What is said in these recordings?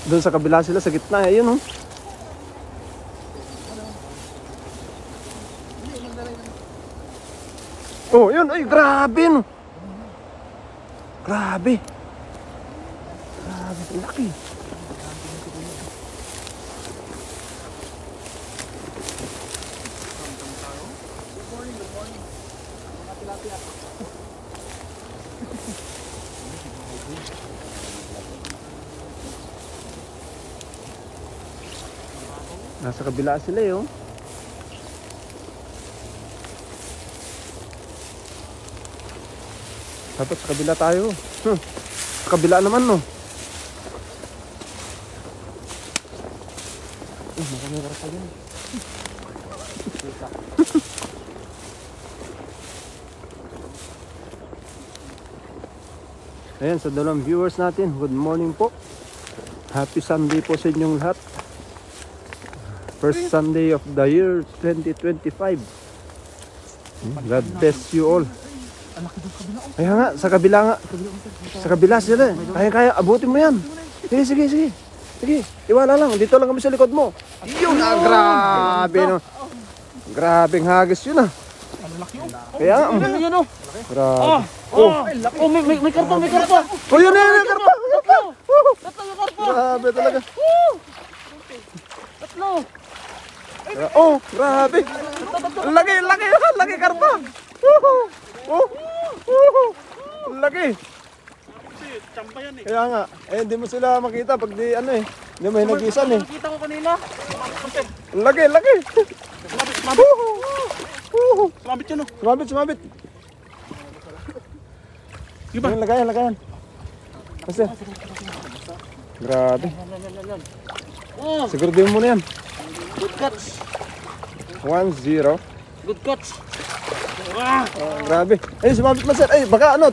Doon sa kabila sila, sa gitna. Ayun, oh. Oh, yun. Ay, grabe, no. Grabe. Grabe, laki. Nasa kabila sila eh, oh. Dapat sa kabila tayo. Sa kabila naman, no. Makamera pa yun. Ayan, sa dalawang viewers natin, good morning po. Happy Sunday po sa inyong lahat. First Sunday of the year 2025. God bless you all. Kaya nga, sa kabila nga. Sa kabila sila. Kaya, abutin mo yan. Sige. Sige, iwala lang. Dito lang kami sa likod mo. Yun, grabe, no. Grabeng hagis yun, ah. Kaya nga, grabe. Oh, may karpa. Oh, yun, karpa. Grabe talaga. Tatlo. Oh, grabe. Laki karpa. Laki. Kaya nga, hindi mo sila makita pag di ano eh. Hindi mo hinagisan eh. Nakita ko kanina. Laki. Sumabit yun, oh. Sumabit. Diba? Lagayan. Basta. Grabe. Siguro mo na yan. Good catch. 1-0. Good catch. Grabe. Ay, sumabit master. Ay, baka ano,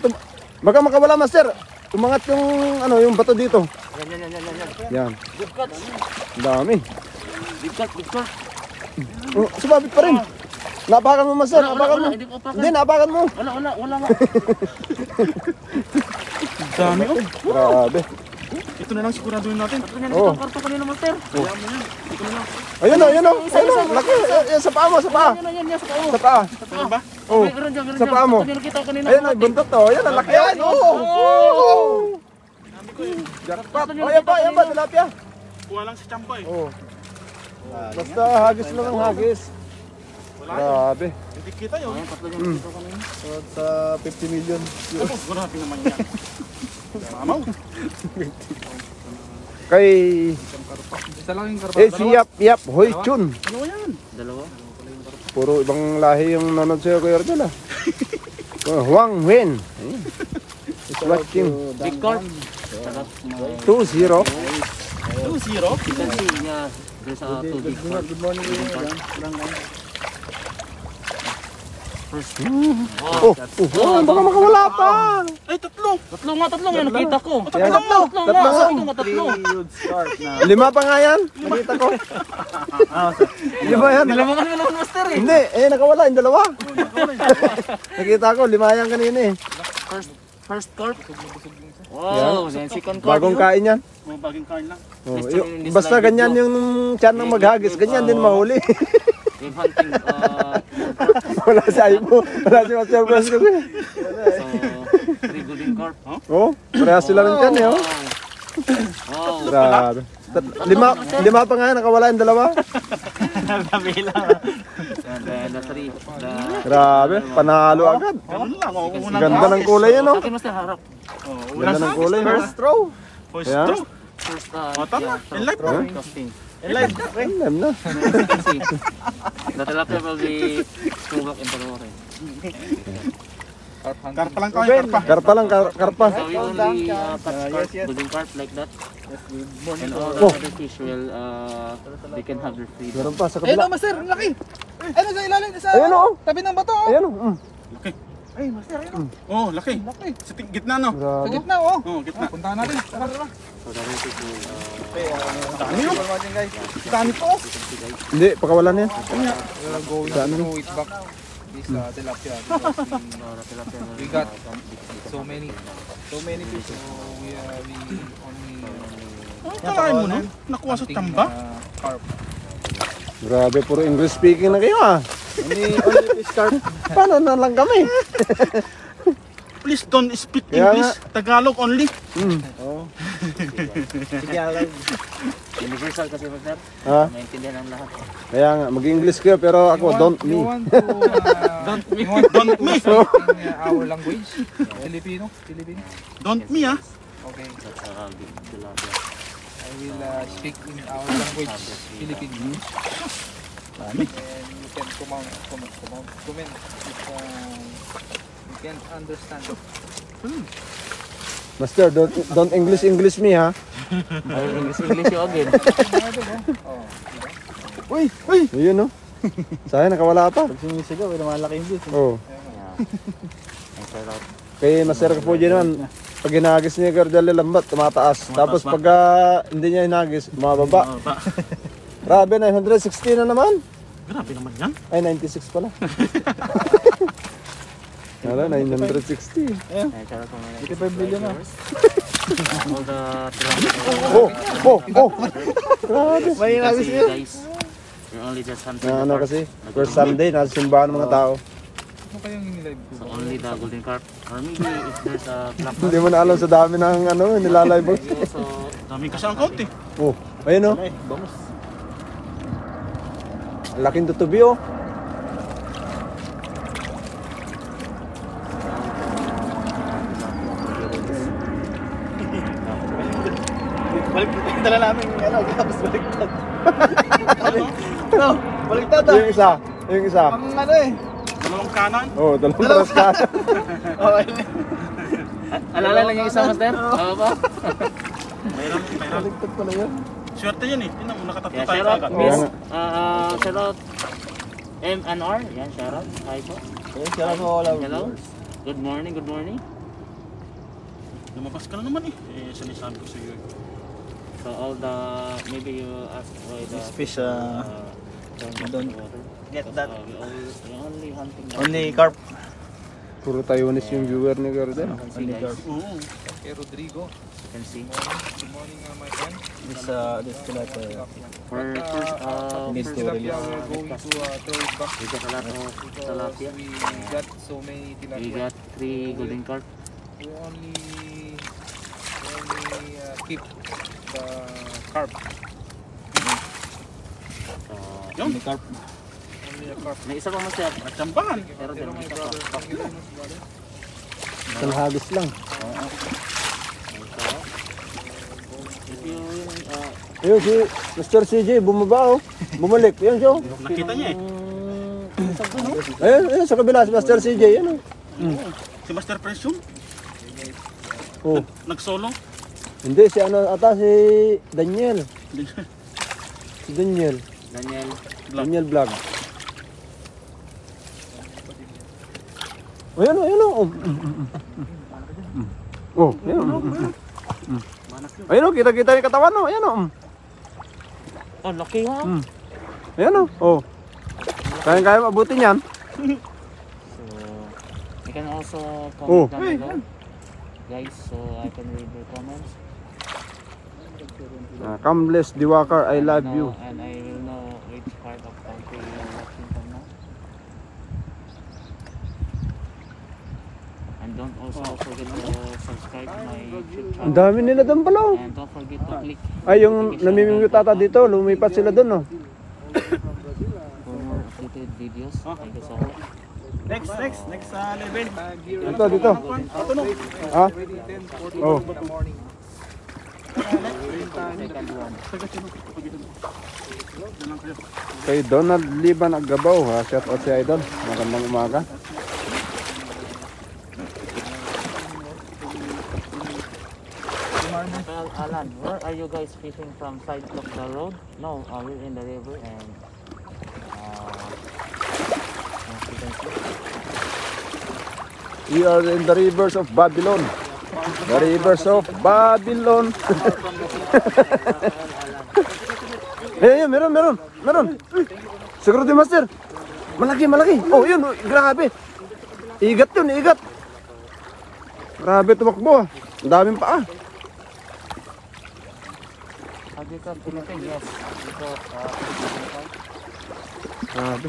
baka makawala master. Umangat yung ano, yung bato dito. Yan. Good catch. Ang dami. Good catch. Oh, sumabit pa rin. Napakan mo master, napakan mo. Hindi, napakan mo. Wala nga. Dami, oh. Grabe. Ito na lang siguraduhin natin. Oh. Karto kanina, master. Ito na lang. Ayun oh. Laki. Yan, sa paa mo, sa paa. Yan, sa paa. Sa paa. Ano ba? Oh. Sa paa mo. Ayun, buntot to. Ayun, ang laki yan. Oh. Jackpot. Oh, yan ba, tilapia. Kuha lang sa champa eh. Oh. Basta hagis lang ang hagis. Grabe. Hindi kita yun. Sa 50 million. Grabe naman yan. Mamaw. Kay Isa lang yung karpa. si Yap Hoy Chun. Dalawa yan. Dalawa. Puro ibang lahi yung nanonood sa'yo, Kuya Ardel, ah. Huang Wen. It's watching. Big carp. 2-0. 2-0. You can see niya there's a two big carp. Good morning. Wow, Oh, baka makawala pa. Ay, tatlo nga nakita ko. Yan. Tatlo. 5 pa nga yan. Nakita ko. Di ba yan? Dalawa ka naman master eh. Hindi, nakawala yung dalawa. Nakita ko, 5 yan kanina eh. first carp. Wow, then second carp. Bagong kain yan. Bagong kain lang. Basta ganyan yung tiyan ng maghagis, ganyan din mahuli. Game hunting. Wala si Aymo, wala si Master Bros. So, 3 golden carp. Oh, parehas sila rin tiyan eh. Oh. Wow. Grabe. 5 pa nga yan, nakawala yung dalawa. And then the 3. Grabe, panalo agad. Ganun lang. Ganda ng kulay yan, oh. Akin master harap. Ganda ng kulay, no? First throw. Ayan. First Tama. In life Huh? casting. Live. Alam na. See, the tilapia will be sumak in Palore. Karpa lang kami, karpa. Karpa lang, karpa. So we only catch carp, golden carp like that. And all the other fish will, they can have their freedom. Meron pa sa Ayun kabila. o, master, ang laki. Ayun o, sa ilalim, sa Ayun, oh. tabi ng bato. Oh. Ayan, oh. Ay, master, ayun o. Oh, laki. Laki. Sa gitna, no? Sa Grabe. gitna, oh. Oh, gitna. Puntahan natin. Tara, tara. So the other fish will, Dami yun. Dami po. Hindi, pakawalan yan. Go it back. this tilapia because we got so many fish. So we only Kalahin mo, no? Nakuha sa tamba? carp. Grabe, puro English speaking na kayo ah. Only fish carp. Paano na lang kami? Please don't speak Kaya English. Tagalog only. Oh. Sige, alam. Universal kasi master. Ha? Maintindihan ang lahat. Kaya nga, mag-English kayo pero ako, don't me. You want to you want Don't me. in our language? Filipino? Don't me, ah. Okay. That's tilapia. I will speak in our language, Filipino. And you can comment if you can understand. Master, don't English me ha. English you again. Oh. Uy, uy. Ayun no. Sayang nakawala pa. Sumisigaw, malaki yung bit. Oh. Ang sarap. Kay Master Kapuji naman, pag hinagis niya Gardel lambat, tumataas. Tapos pag hindi niya hinagis, bumababa. Grabe, 960 na naman. Grabe naman yan. Ay, 96 pala. Wala, 960. Ang sarap ng mga 85 billion na. all the tilapia. Oh. Grabe. May hinagis niya. Guys, you're only just hunting Na ano the carp. kasi, first Sunday, nasa simbahan ng mga tao. Ano kayang inilive ko? So only the golden carp. Or maybe if there's a black Hindi mo na alam sa dami ng ano, nilalay mo. you also Daming kasi ang kaunti. Oh, ayun oh. Laking tutubi oh. Dala namin yung ano, tapos baliktad. No, baliktad ah. Yung isa. Pang ano eh. Dalawang kanan. Oh, dalawang paras ka. Okay. alala lang yung isang master. Oo ba? Mayroon. Baliktad pala yun. Swerte yan eh. Tinan mo, nakatatlo Yeah, tayo shout out agad. Miss Oo shout out M&R. Yan, shout out. Hi po. Kaya ko wala. Hello. Good morning. Lumabas ka na naman eh. Sinisabi ko sa iyo. So all the maybe you ask why the Fish, don't get that. we only hunting the Only carp. Puro Taiwanese yung viewer ni Gardel. You can see, guys. Oo. Okay, Rodrigo. You can see. Good morning, my friend. This tilapia. For first This first tilapia, we are going podcast, to throw it back. we got a lot of tilapia. We got so many We tilapia. got 3 golden carp. We only keep the carp. So, Yun. Only carp. Only a carp. may isa pa master. Natsambahan. Pero Pero din my isa brother, pa. thank you very much, brother. Isang hagis lang. If you Ayun si Mr. CJ, bumaba oh. Bumalik. Ayun siya oh. Nakita niya eh. Ayun, sa kabila si Master CJ. Ayun oh. Si Master Prince yun. Oh. Nag-solo. Hindi, si ano ata si Daniel. Si Daniel. Daniel. Daniel Vlog. Ayun oh, ayun oh. Oh, ayun oh. Ayun oh, kita-kita yung katawan oh. Ayun oh. Oh, laki ha. Ayun oh. Oh. Kaya mabuti niyan. So, you can also Oh. comment down below. Guys, so I can read your comments. Kambles Diwakar, I love Know- you. And I will know which part of country you're watching from now. And don't also forget to subscribe to my YouTube Ang channel. dami nila doon pala oh. And don't forget to click Ay, yung namimingwit ata dito, lumipat sila doon oh. for more updated videos. Thank you so much. Next level. Dito, dito. Ha? Oh. In the morning. Second one. Kay Donald Liban Aggabaw ha. Shout out si Idol. Magandang umaga. Well, Alan, where are you guys fishing from? Side of the road? No, we're in the river and as you can see. We are in the rivers of Babylon. The rivers of Babylon. Ayun, meron. Siguro di Master. Malaki, malaki. Oh, yun. Oh, grabe. Igat yun, igat. Grabe tumakbo ah. Ang daming paa. Dito, Philippines, yes. Dito, Grabe.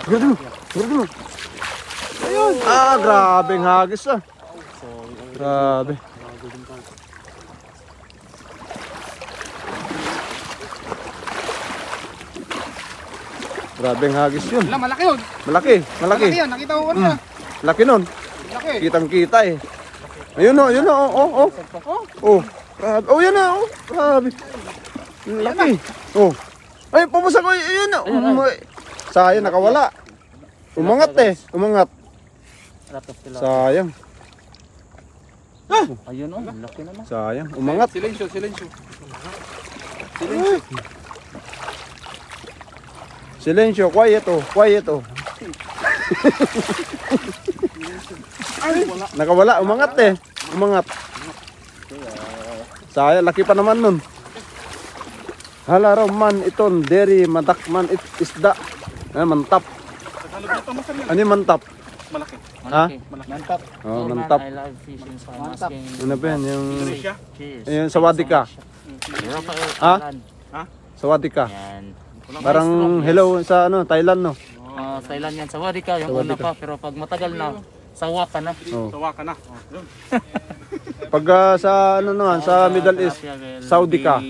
Grabe mo. Grabe mo. Ayun. Ah, grabeng hagis ah. Grabe. Grabeng hagis yun. Wala, malaki yun. Malaki, malaki. Malaki yan, nakita ko kanina. Laki nun. Laki. Kitang-kita eh. Ayun o, yun o. Oh. Oh, grabe. Oh, yan o. Oh. Grabe. Laki. Oh. Ay, pumasak ko. Ayun o. Sayang, nakawala. Umangat eh. Umangat. Sayang. Ayun oh, laki naman. Sayang. Umangat. Silensyo, silensyo. Silensyo. Quiet o. Quiet o. Nakawala. Umangat eh. Umangat. Sayang. Laki pa naman nun. Halaraw man iton. Deri madakman isda. Mantap. Ano yung mantap? Malaki. Ha? Mantap. Oh, mantap. I love fishing, so I'm asking. Ano ba yan? Yung... Indonesia. Cheers. Ayun, sawadee ka. Ha? Sawadee ka. Yan. Parang hello sa ano, Thailand no? Thailand yan. Sawadee ka. Yung una pa. Pero pag matagal na, sawa ka na. Oh. Tawa ka na. Yun. Pag sa ano naman, sa Middle East, Saudi ka.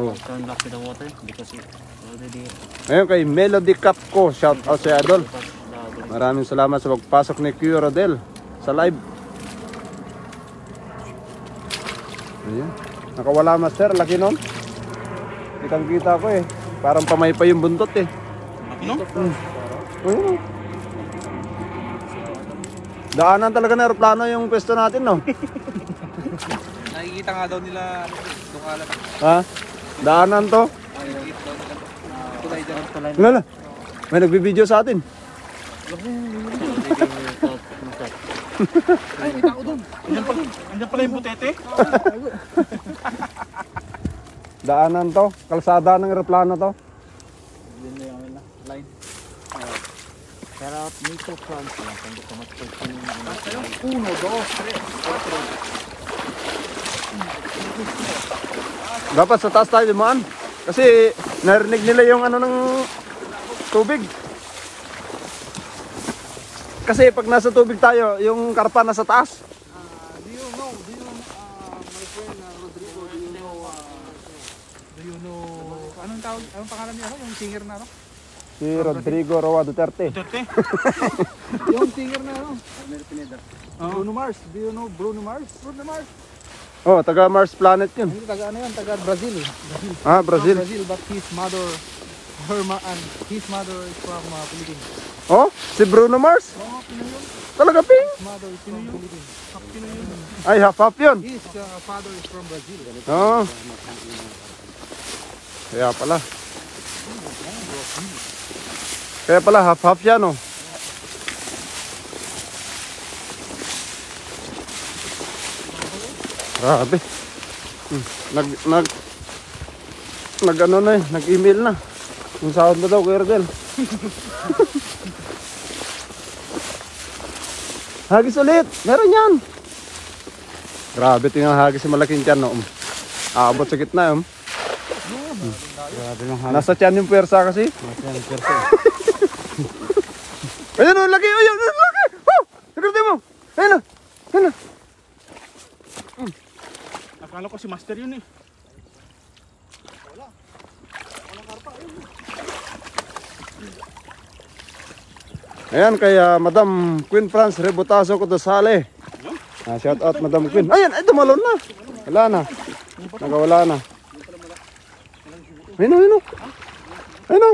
Oh. Turn back to the water because it already... Ngayon kay Melody Cup ko, shout out sa Idol. Maraming salamat sa pagpasok ni Q Rodel sa live. Ayan. Nakawala master, laki nun. Kitang kita ko eh. Parang pamaypay yung buntot eh. No? Ayun. Daanan talaga ng aeroplano yung pwesto natin no? Nakikita nga daw nila, dukalan. Ha? Daanan to? Nakikita daw nila. Tulay dyan. Lala, may nagbibideo sa atin. Ay, may tao doon. Andiyan pala yung butete. Daanan to, kalsada ng aeroplano to. Yun na yung line. Shout out Nico France. Thank you so much for tuning in. 1, 2, 3, 4. Dapat sa taas tayo dumaan. Kasi narinig nila yung ano ng tubig. Kasi pag nasa tubig tayo, yung karpa nasa taas. Do you know, my friend Rodrigo, do you know, anong tawag, anong pangalan niya, yung singer na, no? Si Rodrigo Roa Duterte. Butete. Yung singer na, no? Bruno Mars, do you know Bruno Mars? Bruno Mars. Oh, taga Mars Planet yun. Hindi, taga ano yan, taga Brazil. Ah, Brazil. Brazil, but his mother is from Philippines. Oh, si Bruno Mars. Oh, Pinoy yun. Talaga ping. His mother is from Philippines. Ay, half yun. His father is from Brazil. Oh. Kaya pala. Kaya pala, half yan oh. Grabe. Nag ano na eh, nag-email na. Yung sahod na daw, Kuya Rodel. Hagis ulit, meron yan. Grabe, tingnan hagis yung malaking tiyan no. Aabot sa gitna Grabe lang ha. Nasa tiyan yung pwersa kasi. Ayun o, laki, ayun, laki. Oh, nagrati mo. Ayun na, ayun na. Akala ko si Master yun eh. Ayan, kaya Madam Queen France Rebotazo Cotosale. Shout out Madam Queen. Ayan, ay tumalon na. Wala na. Nagawala na. Ayun o, ayun o. Ayun o.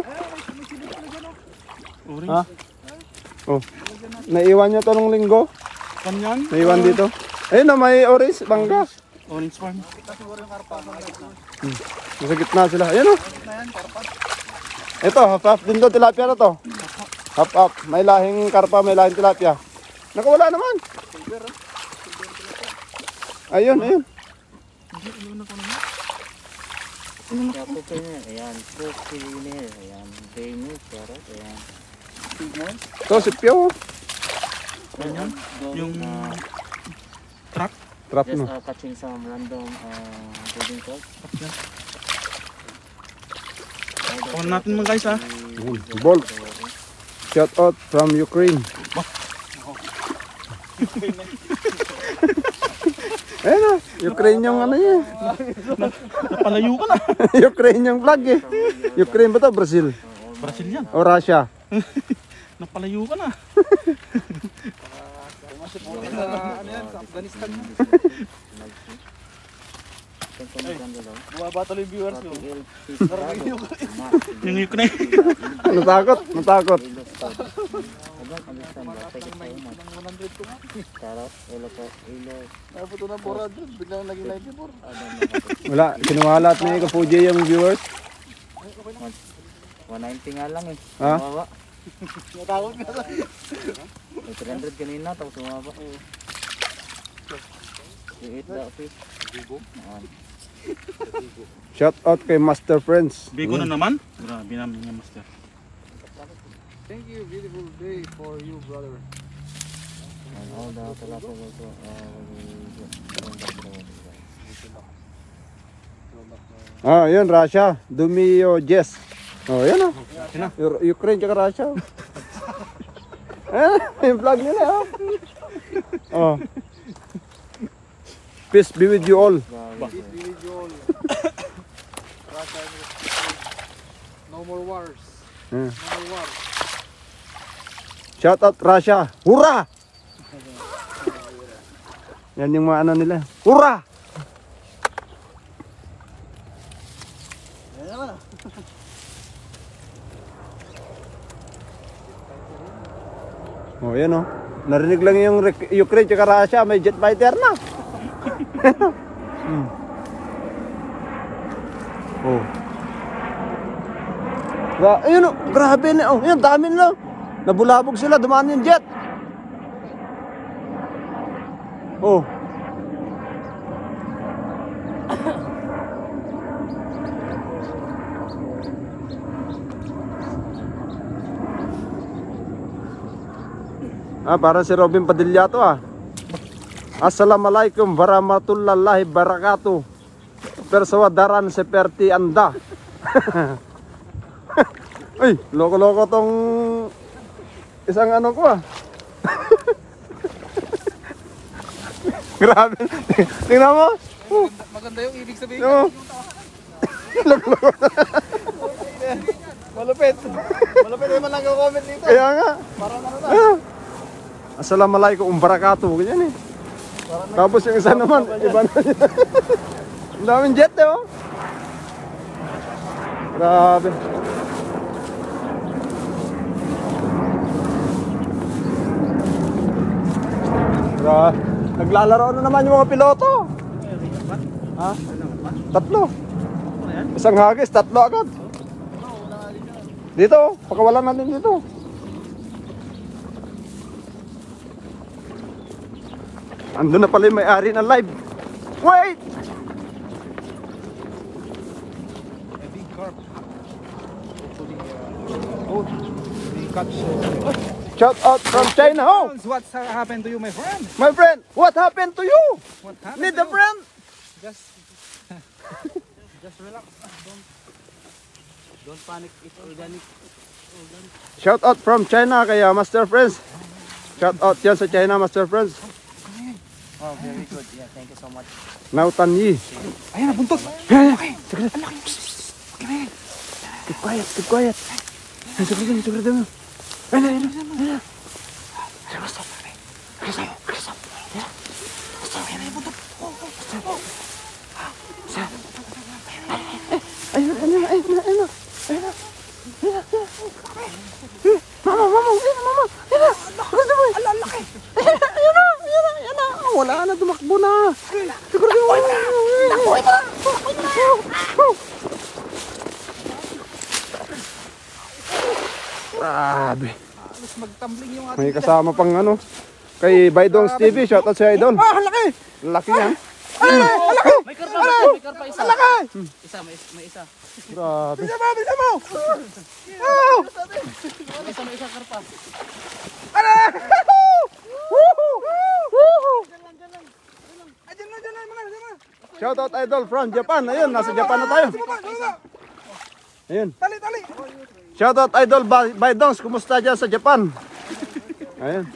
Ha? Oh. Naiwan nyo to nung linggo. Kanyan? Naiwan dito. Ayun na, may orange, bangga. Orange farm. Nasa gitna sila. Ayun o. Ito, half din to, tilapia na to. Half. May lahing karpa, may lahing tilapia. Nakawala naman. Ayun. Ayan, Cooper niya. Ayan, Cooper niya. Ayan, Daniel, Carrot. Ayan. Ito si Pio. Ganyan. Yung trap. Trap Just no. catching some random breeding calls. Kawan natin mga guys ha. Bolt. Shout out from Ukraine. Ayun na, Ukraine yung ano yun. Palayo ka na. Ukraine yung flag eh. Ukraine ba to? Brazil? Brazil yan. O Russia? Napalayo ka na. Ano yan, sa Afghanistan. Bumaba tuloy viewers ko. Yung Ukraine. Natakot? Natakot. I don't understand that. Thank you so much. 100 ko nga. Carrot, ilo. Naputo na 400, biglang naging 94. Wala, kinuhalat na yung Kapuji yung viewers. 190 nga lang eh. Ha? Bumaba. Natakot ka lang. May 300 kanina, tapos bumaba. You eat the fish. Shout out kay Master Friends. Bigo na naman. Grabe namin yung master. Thank you, beautiful day for you, brother. And all the tilapia also Ah, yun, Russia. Dumio Jess. Oh, yan oh. Ukraine tsaka Russia. Yung flag nila oh. Oh. Peace be with you all. Individual. Russia. No more wars. Hmm. No more wars. Shout out Russia. Hurra! Yan yung mga ano nila. Hurra! Yan naman ah. Oh, yan oh. Narinig lang yung Ukraine tsaka Russia. May jet fighter na. Hmm. Oh. Ayun oh. Grabe na. Oh, yan. Dami na. Nabulabog sila. Dumaan yung jet. Oh. Parang si Robin Padilla to ah. Assalamualaikum warahmatullahi wabarakatuh. Persawadaran seperti Anda. Ay, loko-loko tong isang ano ko ah. Grabe. Tingnan mo. Maganda yung ibig sabihin. Tingnan mo. Malupit. Malupit naman lang yung comment dito. Kaya nga. Parang ano na. Assalamualaikum wabarakatuh. Ganyan eh. Tapos yung isa naman, iba na yun. Ang daming jet eh oh. Grabe. Grabe. Naglalaro na naman yung mga piloto. Ha? Tatlo. Isang hagis, tatlo agad. Dito, pakawalan natin dito. Andun na pala yung may-ari ng live. Wait! A big carp. Hopefully, we catch. Shout out from China. Oh, What's happened to you, my friend? my friend, what happened to you? What happened Need to a you? friend? Just relax. Don't panic. It's organic. Shout out from China kay Master Friends. Shout out yan sa China, Master Friends. Oh, very good. Yeah, thank you so much. Nautan Yi. Ayan, nabuntot. Keep quiet, keep quiet. Secret mo. Ayun. Mama. Ayun na. Wala na, tumakbo na. Siguro mo. Nakuha na. Grabe. Halos magtumbling yung ating. May kasama pang ano. Kay Baydong TV, shoutout sa Idol. Ah, laki! Laki yan. Laki! May karpa isa. Isa, may isa. Grabe. May isa karpa. Shoutout idol from Japan. Ayun, nasa Japan na tayo. Ayun. Tali. Shoutout idol Baydongs. Kumusta dyan sa Japan? Ayun.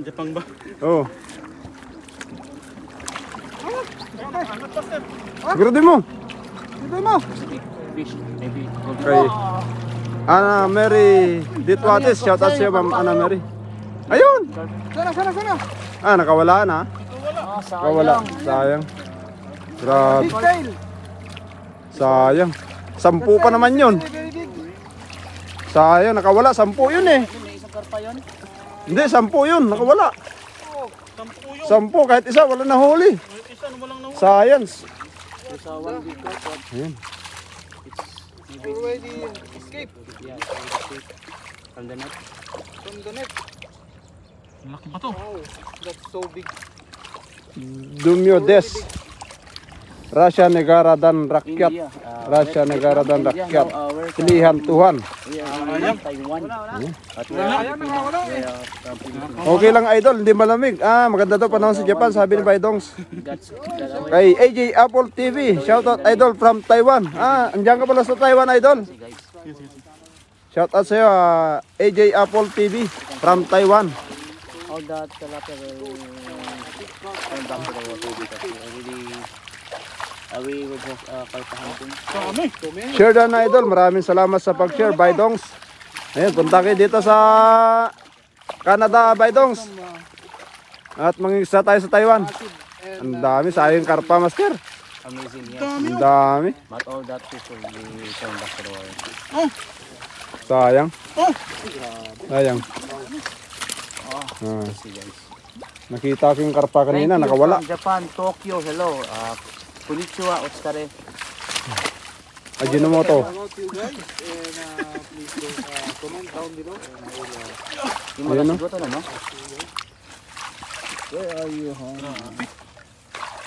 Japang ba? Oh. Sigurado mo. Fish, maybe. Kay Ana Mary Ditwatis. Shoutout sa'yo, Ma'am Ana Mary. Ayun. Sana. Ah, nakawala na. Nakawala. Sayang. Grabe. Big tail. Sayang. 10 pa naman yun. Sayang, nakawala. 10 yun eh. May isang karpa yun. Hindi, 10 yun. Nakawala. 10 yun. 10, kahit isa, wala na huli. Isa, ano walang nahuli. Science. There's one big karpa. Ayun. Already escape Yeah, from the net. from the net. Malaki ba to? Wow, that's so big. Dumyo Des. Russia Negara dan Rakyat. India. Russia Negara dan India, Rakyat. no, we're from- Pilihan Tuhan. We are from Taiwan. At we are from Philippines. Okay lang idol, hindi malamig. Ah, maganda daw panahon sa Japan, sabi ni Baydongs. That's away. Kay AJ Apple TV, shoutout idol from Taiwan. Ah, andiyan ka pala sa Taiwan idol. Guys, Shoutout sa'yo, AJ Apple TV from Taiwan. all that tilapia will come back to the water because we were just carpa hunting. Dami. Share dan idol, maraming salamat sa pag-share, Baydongs. Ayun, punta kayo dito sa Canada, Baydongs. At mangingisa tayo sa Taiwan. Ang dami, sayang karpa, master. Amazing, yes. Ang dami. But all that fish will be come back to the water. Sayang. Sayang. See guys. Nakita ko yung karpa kanina, Thank you nakawala. from Japan, Tokyo. Hello. Konnichiwa, Otsukare. Ajinomoto. About you guys and please comment down below. Yung Ayun, no? malasigoto na, no? Where are you,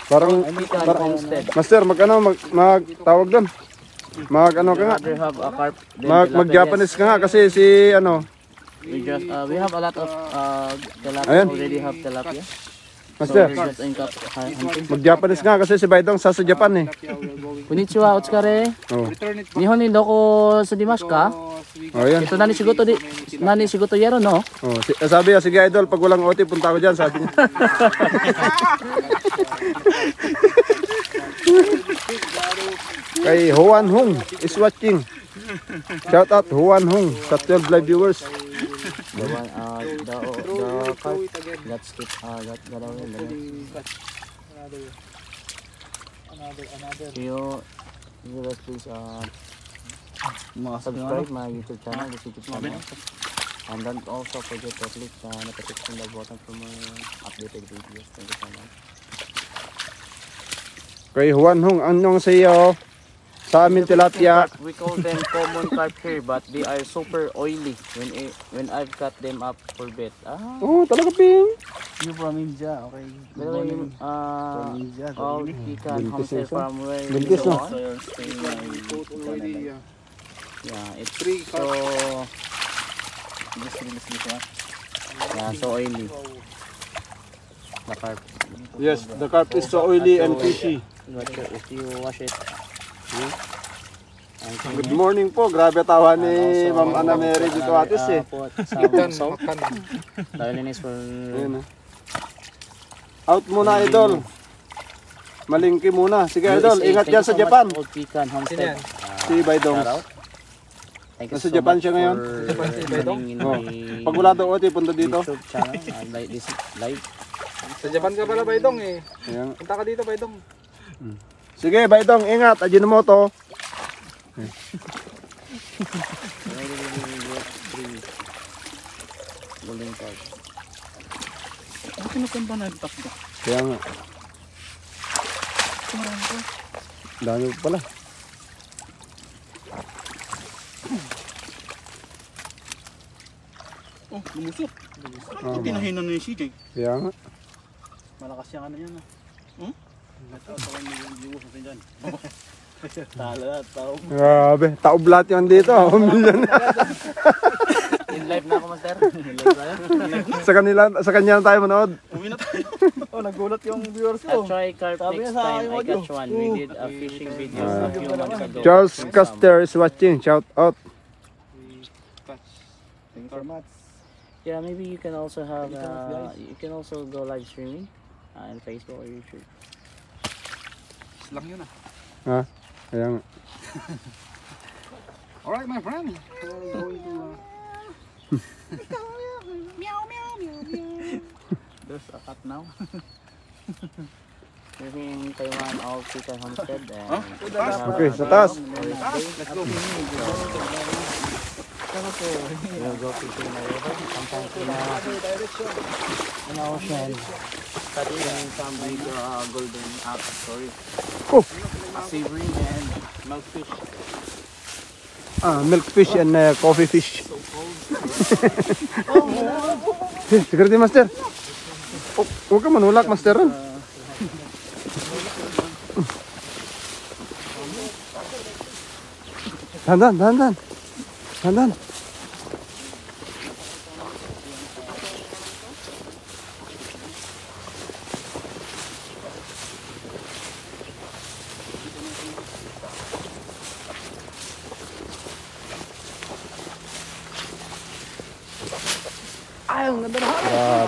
Parang, Pican Homestead. master, tawag doon. Ano ka nga? Rather have a carp than Mag tilapia, Japanese ka nga kasi si ano. yes. We have a lot of tilapia. Ayan. Already have tilapia. Master, So we're just in hunting. mag Japanese nga kasi si Baydong sa Japan eh. Konnichiwa, Otsukare. Oh. Return it Nihon ni loko sudimasu ka? Oh, yan. Ito nani shigoto yero, no? Oh, sabi niya, sige idol, pag walang OT punta ako diyan, sabi niya. Kay Juan Hong is watching. Shout out Juan Hong sa 12 live viewers. The one, the carp got skip, got away. So you guys please subscribe my YouTube channel, this YouTube channel. And don't also forget to click the notification bell button for more updated videos. Thank you so much. Kay Juan Hong, anong sa'yo? Sa amin tilapia. We call them common carp here, but they are super oily when I've cut them up for bait. Oh, talaga ping. Yung from India, okay. By the way, all Pican Homestead from where you Buntis, no? are. Already Yeah, it's Three so just release this one. Yeah, so oily. The carp. Yes, the carp is so oily and fishy. If you wash it. Good morning po. Grabe tawa ni Ma'am Ana Mary dito atis eh. Put some salt. makan. Thailand is for Ayun, eh. Out muna idol. Malingki muna. Sige idol, ingat dyan sa Japan. Old Pican Homestead. Si Baydongs. Shout out. Thank you Nasa so Japan much siya ngayon? for Japan si Baydong? joining in Oh. my Pag wala daw OT, punta dito. YouTube channel. Like this live. Sa Japan ka pala, Baydong eh. Ayan. Punta ka dito, Baydong. Sige Baydong, ingat. Ajinomoto. Golden carp. Ano kinukan ba na yung takbo? Kaya nga. Dami pa pala. Oh, lumusot. Oh, Pinahinan na yung CJ. kaya nga. Malakas yung ano yan. Talo na, tao. Grabe, taob lahat yan dito. Million. In live na ako, master. In live na sa kanya na tayo manood. Oh, nagulat yung viewers I'll ko. try carp next time I catch one. We did a fishing video a few months ago. Charles Caster is watching. Shout out. Thank you so much. Yeah, maybe you can also have, you can also go live streaming on Facebook or YouTube. Lang yun Ha? Kaya nga. Alright, my friend. We're going to... There's a cat now. We're here in Taiwan, all Chicken Homestead. And Okay, sa taas. Let's go. we'll go fishing in the river, sometimes in the ocean, catching some big golden sorry, Oh. savory and milkfish. Milk fish and coffee fish. Security master. Oh, huwag ka manulak, master. Dahan-dahan.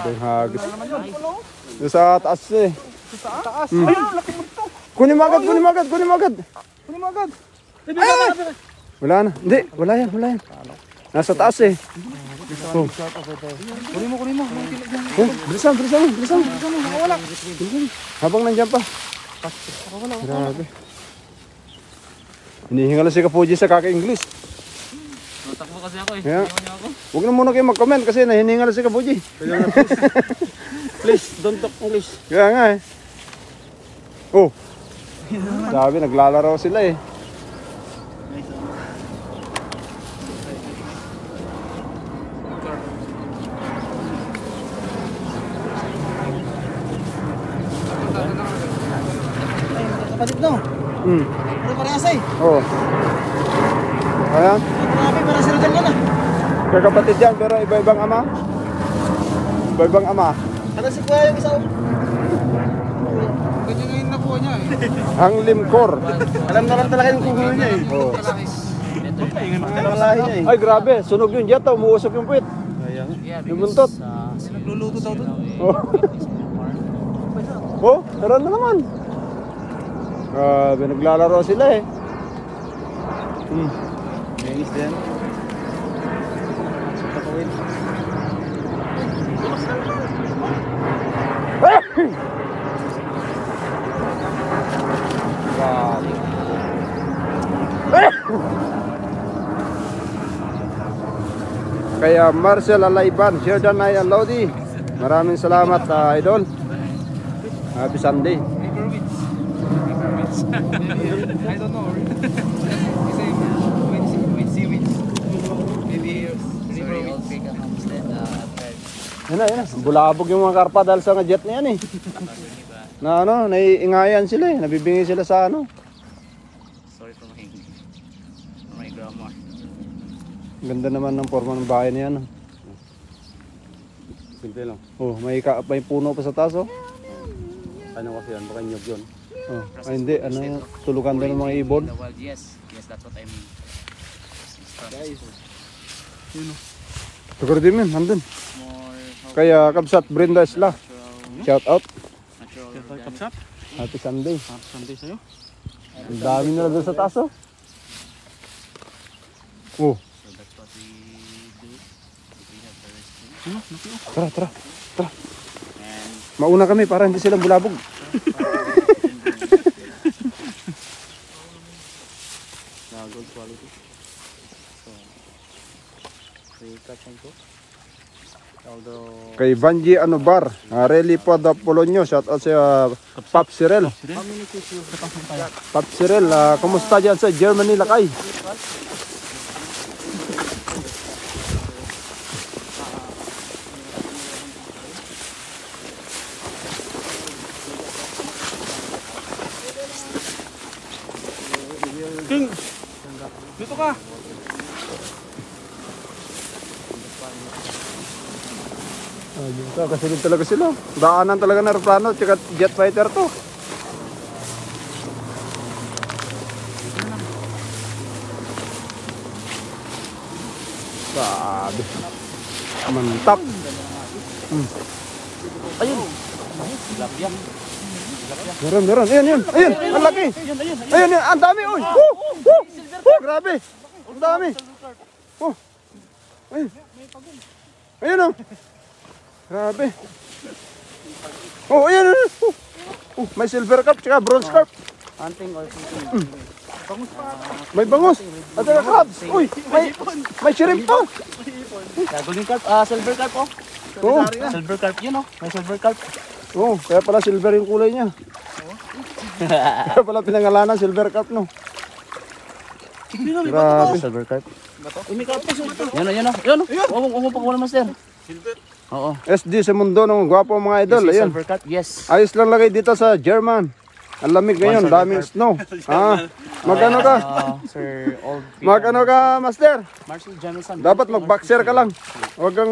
Grabe yung hagis. Yung sa taas eh. Sa taas. Mm. Ayun, laki mo to. Kunin mo agad. Kunin mo agad. Wala na. Hindi, wala yan. Nasa taas eh. Oh. Kunin mo. Oh, bilisan mo. Nakawala. Habang nandiyan pa. Grabe. Hinihingal si Kapuji sa kaka-English. Natakbo kasi ako eh. Kaya, Iwan niyo ako. huwag na muna kayo mag-comment kasi nahihingal si Kapuji. Please, don't talk English. Kaya nga eh. Oh. Sabi, naglalaro sila eh. Kapatid no. Ano parehas eh. Oh. Ayan. Grabe, parang sila dyan yan ah. Kakapatid yan pero iba-ibang ama. Ano si Kuya yung isa? Ganyan ngayon nakuha niya eh. Ang limkor. Alam na lang talaga yung kuha niya eh. Oh. Malalahi niya eh. Ay grabe, sunog yung jet, umuusok yung puwit. Yeah, Yung buntot. Nagluluto daw doon. Oh. Oh, tara na naman. Grabe, naglalaro sila eh. Bengis din. Takawin. Kaya Marcel Alayban, Jordan Ay Lodi. Maraming salamat idol. Happy Sunday. I don't know. Kasi when seaweeds. Maybe river weeds. Chicken Homestead. Yan na. Bulabog yung mga karpa dahil sa jet na yan eh. Na ano, naiingayan sila eh. Nabibingi sila sa ano. Sorry for my grammar. Ganda naman ng forma ng bahay na yan. Simple lang. Oh, may puno pa sa taas oh. Ano kasi yan? Baka nyog yun. Oh, ay hindi, ano, tulukan doon ng mga ibon. Yes, that's what I mean. Guys. Siguro din yun, nandun. More Kaya Kabsat Brenda Isla, shout out. natural Kapsat? Happy Sunday. Sunday sa'yo? Ang dami nila doon sa taas oh. Oh, So that's what we do. We have the rescue. tara. And Mauna kami para hindi sila bulabog. good quality. So we catch and cook. Although Kay Vanji Anobar, Relly Poda Polonio, shout out sa Pop Cyril. Pop Cyril, kumusta dyan sa Germany lakay? dito ka. Ayun ka, kasunod talaga sila. Daanan talaga ng aeroplano, tsaka jet fighter to. Grabe. Mantap. Ayun. Tilapia. Meron. Ayun. Ang laki. Ayun. Ang dami. Uy. Grabe. Ang dami. Ayun oh. Grabe. Ayun. May silver carp tsaka bronze carp. Hunting or something. May bangus. At saka crabs. Uy, may shrimp pa. Golden carp, silver carp oh. Oo. Silver carp yun oh. May silver carp. Oh, kaya pala silver yung kulay niya. Kaya pala pinangalanan silver carp no. Grabe. Silver carp. May carp pa. Yan oh. Huwag pa wala master. Silver. Oo. SD sa mundo ng gwapo mga idol. Ayun. Silver carp, yes. Ayos lang lagay dito sa German. Ang lamig ngayon, daming snow. Magkano ka? Sir, old Magkano ka, master? Marcel Jamison. Dapat mag-boxer ka lang. Huwag kang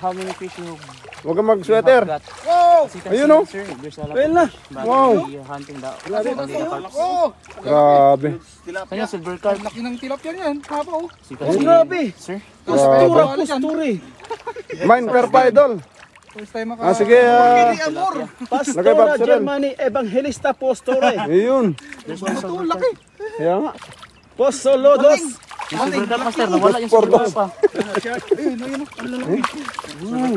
How many fish you Huwag kang mag-sweater. Wow! Ayun oh. Ayun na. Wow. Hunting the Grabe. Kanya silver carp. Laki ng tilapia niyan. Haba oh. Grabe. Sir. Grabe. Minecraft pa idol. First time maka... Sige. Pastora Germany Evangelista Postore. Ayun. There's one silver carp. Kaya nga. Postolodos. Yung silver carp master, nawala yung silver carp pa.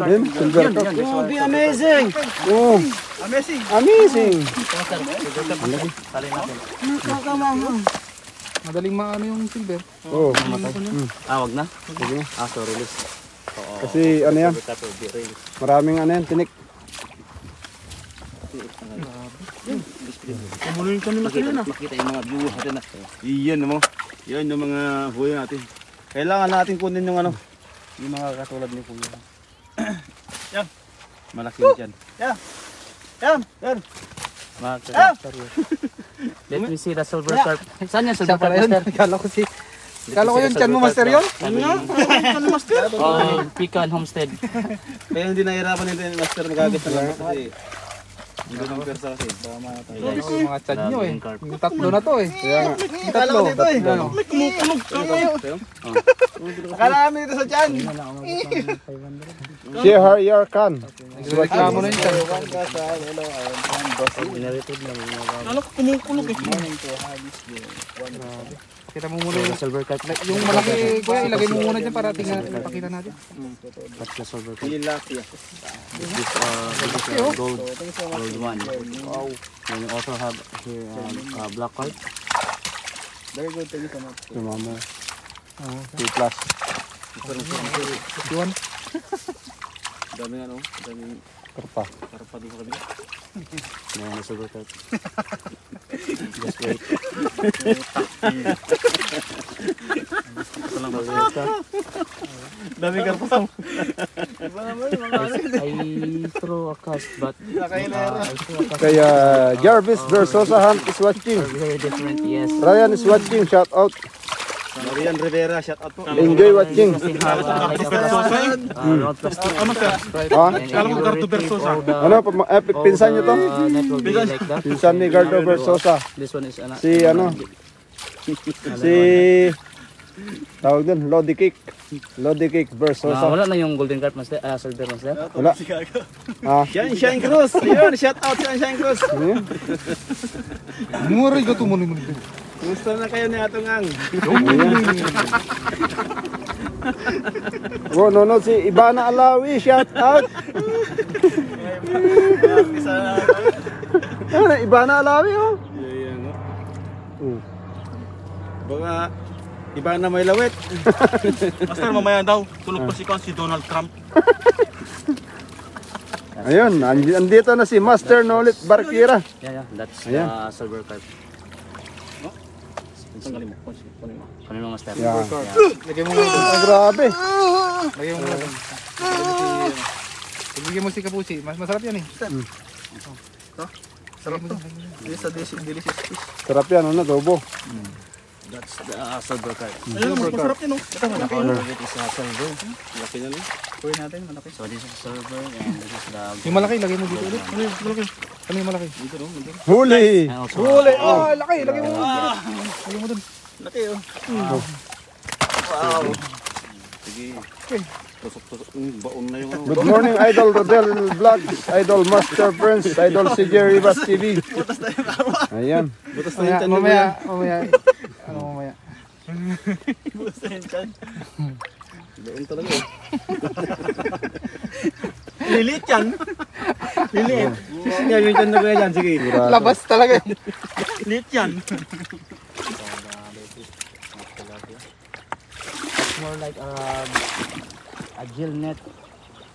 Ayun, silver cup. Be amazing. Oh, Amazing. amazing. Master, silver carp. Talin natin. Madaling maano yung silver. Oh, Wag na. sige. So release. Kasi ano yan, Silver carp will be released. maraming ano yan, tinik. Kumuloy kami makita yung mga view natin na. Iyan mo. Yan yung mga buhay natin. Kailangan natin kunin yung ano. Yung mga katulad ni Kuya. Yan. Malaki dyan. Yan. Mga master. Let me see the silver carp. Saan yung silver carp master? Kala ko yun, tiyan mo master yun? Pecan Homestead. Kaya hindi nahirapan nito yung master magagat na lang kasi hindi ng persa kasi. Yung mga tiyan nyo eh. Yung tatlo na to eh. Kaya nga, Yung tatlo. Ano? Akala namin dito sa tiyan. share your can. Reklamo na yun tiyan. Ano ko kumukulog eh. Kita mo muna yung... Silver carp. Yung malaki, kuya, ilagay mo muna dyan para tingnan, ipakita natin. That's the silver carp. Tilapia. This is gold one. Wow. And you also have here black carp. Very good, thank you so much. Sumama. 2 plus. 51. Daming ano, daming Karpa. karpa dito sa kabila. No, silver carp. Just wait. Daming karpa sa I throw a cast, but I throw a cast. Kaya Jarvis Versosa Hunt is watching. Very different, yes. Ryan is watching, shout out. Marian Rivera, shout out po. Enjoy watching. Kasi have like a round plastic. Ha? Kala mo Gardo Versosa. Ano, pinsan nyo to? Net will be like that. Pinsan ni Gardo Versosa. This one is Si ano? Si tawag dun, Lodi Cake. Lodi Cake Versosa. wala na yung golden carp master, silver master. Wala. Ah, Shine Cruz. Ayun, shout out Shine Cruz. ano? Muri ko tumuli mo nito. Gusto na kayo ni Atong Ang. Oh, no, si Ibana Alawi, shout out. Ano, Ibana Alawi, oh. Yan, no? Baka iba na may lawit. Master, mamaya daw, tulog pa si Donald Trump. Ayun, andito na si Master Nolit Barkira. Yeah, that's Ayan. silver carp. Tanggalin mo. Ano mo master? Yeah. Lagay mo muna doon. Ah, grabe. Lagay mo muna doon. Ibigay mo si Kapusi. Masarap yan eh. Sarap to. Delicious fish. Sarap yan, ano, adobo. That's the silver carp. Ayun, mas masarap yun, oh. The color of it is silver. Laki na no? Kuhin natin, malaki. So this is silver and this is the... Yung malaki, lagay mo dito ulit. Ano yung malaki? Dito no? Dito. Huli! And also, Huli! Oh, laki! Lagay mo. Lagay mo dun. Laki oh. Wow. Sige. Tusok-tusok. Baon na yung ano. Good morning, Idol Rodel Vlogs, Idol Master Friends, Idol CJ Rivas TV. Ayan. Butas na yung Mamaya, mamaya. Ano mamaya? Butas na yung chan. Baon talaga eh. Lilit yan. Lilit. Yan yung chan na kaya dyan. Sige. Labas talaga. Lilit yan. it's more like a gill net.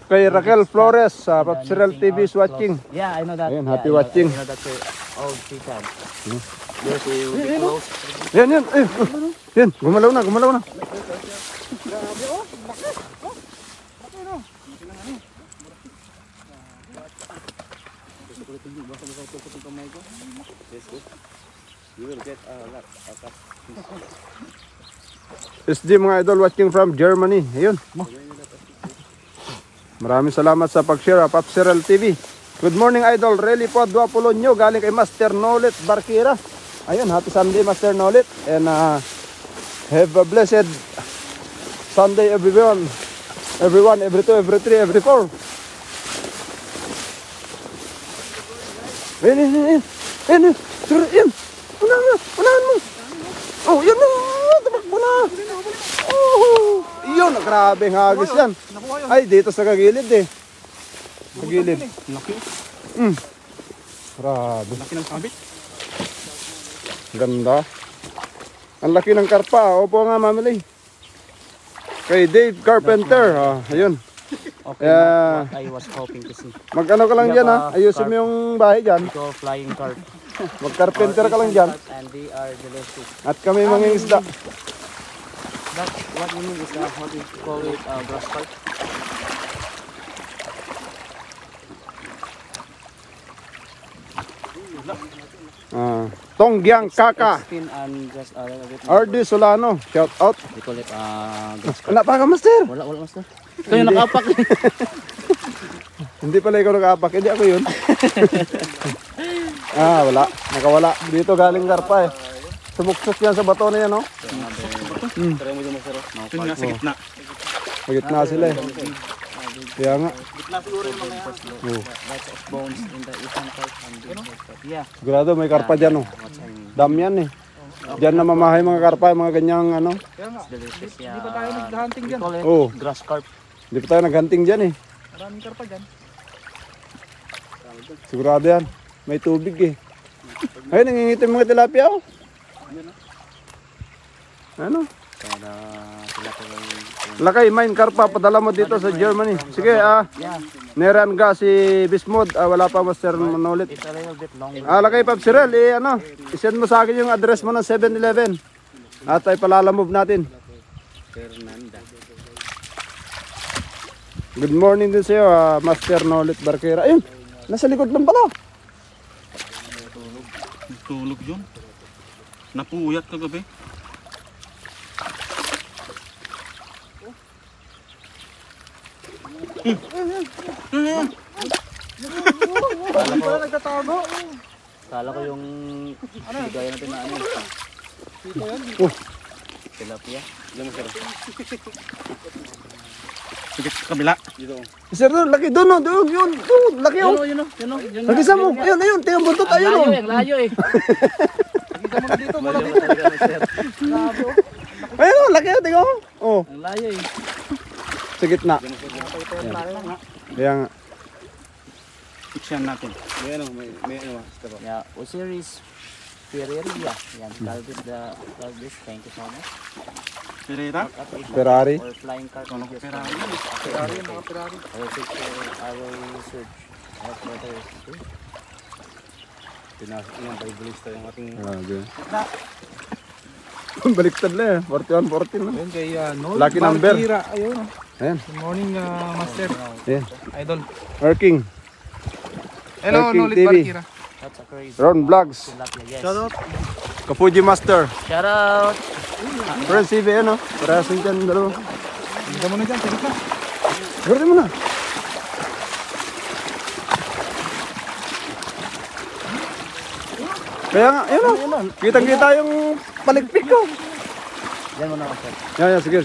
Kay Raquel Flores, sa Papsirel TV is watching. Yeah, I know that. Ayun, Yeah, happy I know- watching. I know that's your old chicken. Yes, it will be close. Yan, yan. Yan, gumalaw na, gumalaw na. You will get a lot. SD mga idol watching from Germany. Ayun. Maraming salamat sa pag-share, Papsirel TV. Good morning idol, Relly po, Dua Polonyo, galing kay Master Nolit Barkira. Ayun, happy Sunday Master Nolit. And have a blessed Sunday everyone. Everyone, every 2, every 3, every 4. Ayun. Unahan mo. Oh, yun na. Tumakbo na. Oh, yun, grabe ng hagis yan. Ay, dito sa kagilid eh. Kagilid. Laki. Grabe. Laki ng sabit. Ganda. Ang laki ng karpa. Opo nga, mamili. Kay Dave Carpenter. Ayun. Okay, Yeah. what I was hoping to see. Mag-ano ka lang dyan ha. Ayusin mo yung bahay dyan. Ito flying carp. Mag-carpenter ka lang dyan. And they are delicious. At kami mangingisda. That what you mean is what we call it grass carp. Tonggyang Kaka. Skin and just a little bit. RD Solano. Shout out. We call it grass carp. Wala pa ka, Master. Wala master. Kayo nakapak. Hindi pala ikaw nag-apak. Hindi ako yun. Wala. Nakawala. Dito galing karpa eh. Sumuksok yan sa bato na yan, no? Try mo dyan masarap. Yun nga sa gitna. Pagit na sila eh. Kaya nga. Lots of bones in the eastern part and the west part. Yeah. Sigurado may karpa dyan, oh. What's I mean. Dam yan eh. Diyan na mamahay mga karpa, mga ganyang ano. Kaya nga. It's delicious. Yeah. Hindi pa tayo nag-hunting We dyan. call it Oh. grass carp. Hindi pa tayo naghunting dyan eh. Maraming karpa dyan. Sigurado yan. May tubig eh. Ay, nangingitim mga tilapia, oh. Ano? Kaya sila ko Lakay, mine karpa, padala mo dito sa Germany. Sige, Yeah. neran ka si Bismod. Wala pa Master Manolit. It's a little bit long. Lakay Papsirel, isend mo sa akin yung address mo ng 7-Eleven. At ay palalamove natin. Fernanda. Good morning din sa'yo, Master Nolit Barkera. Ayun, nasa likod lang pala. Tulog yun. Napuyat kagabi. Hindi pala nagtatago. Kala ko yung bigay natin na ano. Tilapia. Ilan masarap? Sige sa kabila. Dito. Sir, laki doon, oh, doon, yun, doon, laki oh. Yun o. Lagisa mo, ayun, tingnan buntot, ayun oh. Ang layo eh. Kita mo na dito, mula Mali dito. talaga master. Ayun oh, laki oh, tingnan mo. Oh, Ang layo eh. sa gitna. Kaya nga. Iksyan natin. May ano, master. Yeah, Osiris Ferreria. Yan, call this. Thank you so much. Pereira. Ferrari. Or flying car. Ano ko Ferrari? Ferrari, mga Ferrari. I will search. What better is this? Yung Bibleista yung ating... Grabe. Baliktad na eh, 41-14 na. Ayun kay Noel Lucky number. Barkira. Ayun. Ayan, Good morning, Master. ayan. Idol. Working. Hello, Barking Nolit TV. Barkira. That's a crazy. Ron Vlogs. Tilapia, yes. Shout out. Kapuji Master. Shout out! Friends CV, ano? Parasing dyan, dalawa. Hindi mo na dyan, sige na. Gawin mo na. Kaya nga, yun o. Kitang-kita yung paligpik ko. Yan mo na ako, sir. Yan, sige.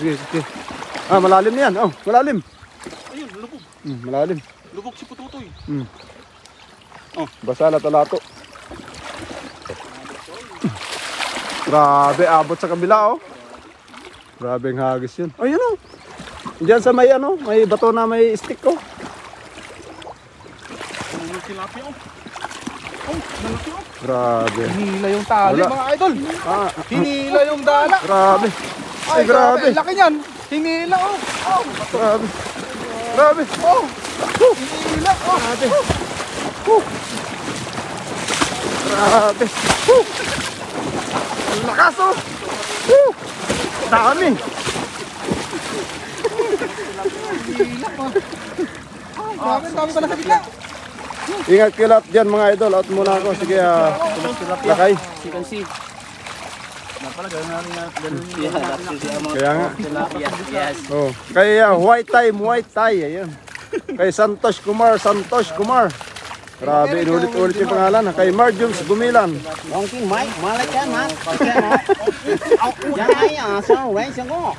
Malalim yan. Oh, malalim. Ayun, lubog. Malalim. Lubog si Pututoy. Basa lato-lato. Grabe, abot sa kabila, oh. Grabe ang hagis yun. Oh, yun, oh. Diyan sa may, ano, may bato na may stick, oh. Yung tilapia, oh. Oh, nalaki, oh. Grabe. Hinila yung tali, Wala. mga idol. Ah, Hinila yung dala. grabe. Ay, grabe. Laki niyan. Hinila, oh. Oh, Grabe. Grabe. oh. Hinila, oh. Grabe. Ang lakas, oh. Dami. Grabe, dami pala sa gitna. Ingat kilat dyan, mga idol. Out muna ako. Sige, lakay. You can see. Napala, gano'n natin na ganun. Yeah, that's yung mga Kaya nga. tilapia. Yes. Oh, kay white tie, ayun. Kay Santosh Kumar. Grabe, inulit-ulit yung pangalan. Kay Marjums Gumilan. King Mike, malak yan ha. Yan ay asal, right siya ko.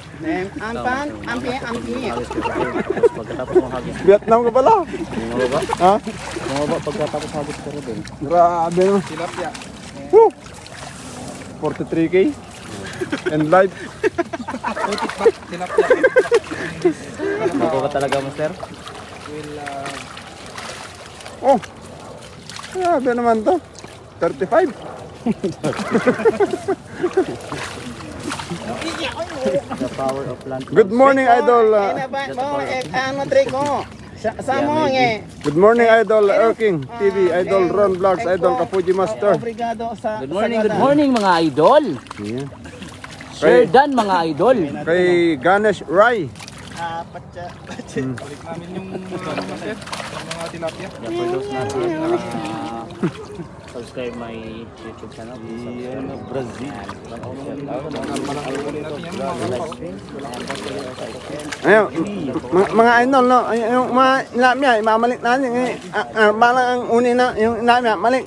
Ampan, ampi. Pagkatapos mo hagis. Vietnam ka pala. Bumaba. Ha? Bumaba pagkatapos hagis ka rin. Grabe naman. Tilapia. Woo! 43K. And live. Tilapia. Ako ka talaga, master? Oh. Grabe naman to. 35. The power of plant. Good morning, idol. Good morning, idol. Erking TV, idol Ron Vlogs, idol Kapuji Master. Good morning mga idol. Yeah. Sir Dan mga idol. Kay Ganesh Rai. Balik namin yung master, mga tilapia. Yeah, for those not subscribe my YouTube channel. Brazil. Ayun, mga idol, no? Yung mga inamya, imamalik natin. Malang ang unin na, yung inamya, malik.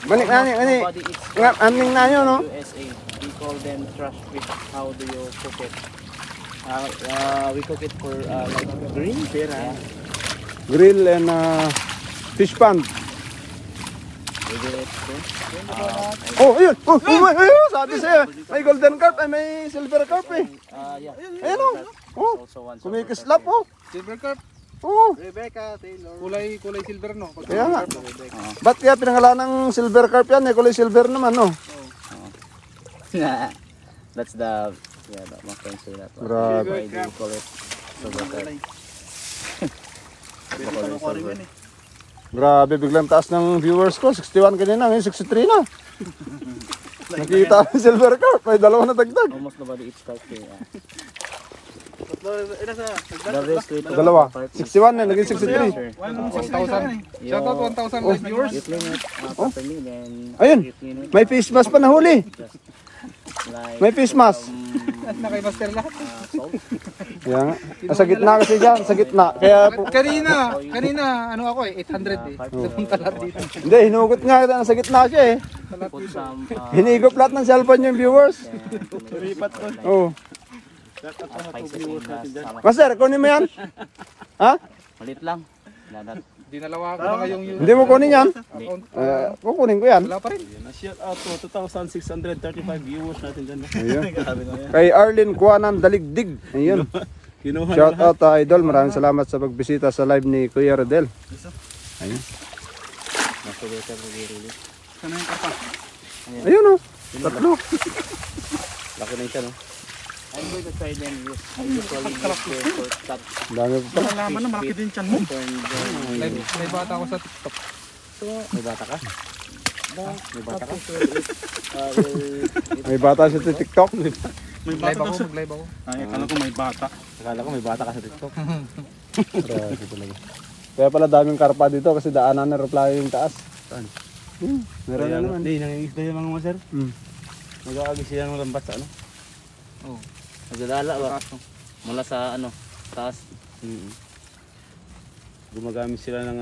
Balik natin, kasi aming na yun, no? USA. We call them trash fish. How do you cook it? We cook it for like green. Yeah. Grill and fish pond. We do it too. Oh, ayun! Ayun! Sabi sa'yo, may golden carp, ay may silver carp eh. Yeah. Ayun, oh! Oh! Also one Kumikislap, oh! Silver carp. Oh! Rebecca Taylor. Kulay silver, no? Pag Kaya nga. Ba't kaya pinangalan ng silver carp yan eh? Kulay silver naman, no? That's the my friends say that. Grabe. Why do you call it silver carp? Grabe, biglang taas ng viewers ko. 61 kanina, ngayon 63 na. Nakita ang silver carp, may dalawa na dagdag. Almost nobody eats carp here. Ina sa The best way to Dalawa. carp is 61 na, naging 63. 1,000. Shout out 1,000 live viewers. you clean it properly, then Ayun, you clean it may fish mask pa nahuli. just like May fish mask. Na kay master lahat. salt. Kaya nga. Sa gitna kasi dyan, sa gitna. Kaya po, Kanina, ano ako eh, 800 eh. Napunta lahat dito. hindi, hinugot nga kita, sa gitna siya eh. Put some Hinigop lahat ng cellphone yung viewers. Oh. spices in the sama. Master, kunin mo yan? Ha? Malit lang. Dadat. Dinalawa ko na ngayong yun. Hindi mo kunin yan? Kukunin ko yan. Wala pa rin. Na-shout out to 2,635 viewers natin dyan. Ayun. Grabe na yan. Kay Arlene Kuanan Daligdig. Ayun. Kinuha na Shout out idol. Maraming salamat sa pagbisita sa live ni Kuya Rodel. Ayun. Masugatan mo release. Sana yung karpa. Ayun oh. Tatlo. Laki na siya, no? I'm going to try them with usually use for top Dami pa. Malaman na malaki din tiyan mo. May bata ako sa TikTok. May bata ka? May bata ka? May bata siya sa TikTok. May Live bata daw ako, sa... mag-live ako. Ay, akala ko may bata. Akala ko may bata ka sa TikTok. Grabe talaga. Kaya pala daming karpa dito kasi daanan na replyo yung taas. Saan? Meron na naman. Hindi, nangingisda yung mga maser. Nag-aagi sila ng lambat sa ano? Oh. Nagdadala ba? Mula sa ano, taas. Gumagamit sila ng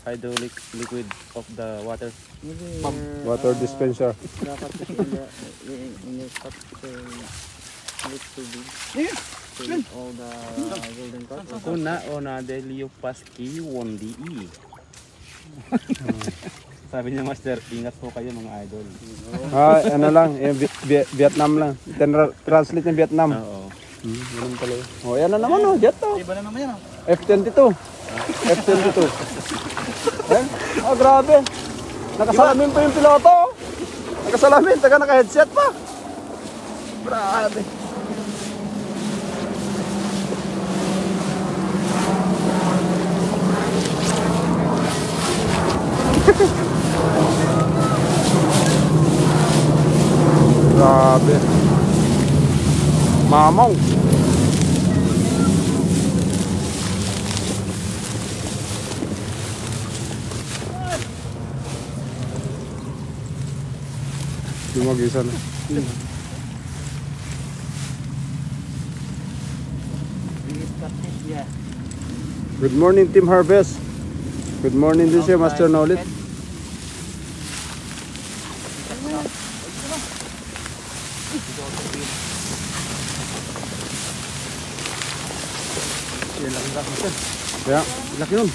hydraulic liquid of the water. Maybe Water dispenser. dapat in your cup little tubig. Fill all the golden cup. Una del io paschi wondi. Sabi niya master, ingat po kayo mga idol. Ano lang, Vietnam lang. Translate ng Vietnam. Oo. Ganun pala yun. Oh, yan na naman oh, jet to. Iba na naman yan. F-22. F-22. Grabe. Nakasalamin pa yung piloto. Nakasalamin, taga naka-headset pa. Grabe. Grabe. Mamaw. Lumagisa na. Yeah. Good morning, Team Harvest. Good morning din siya, Master Knowledge. Ya, laki nun.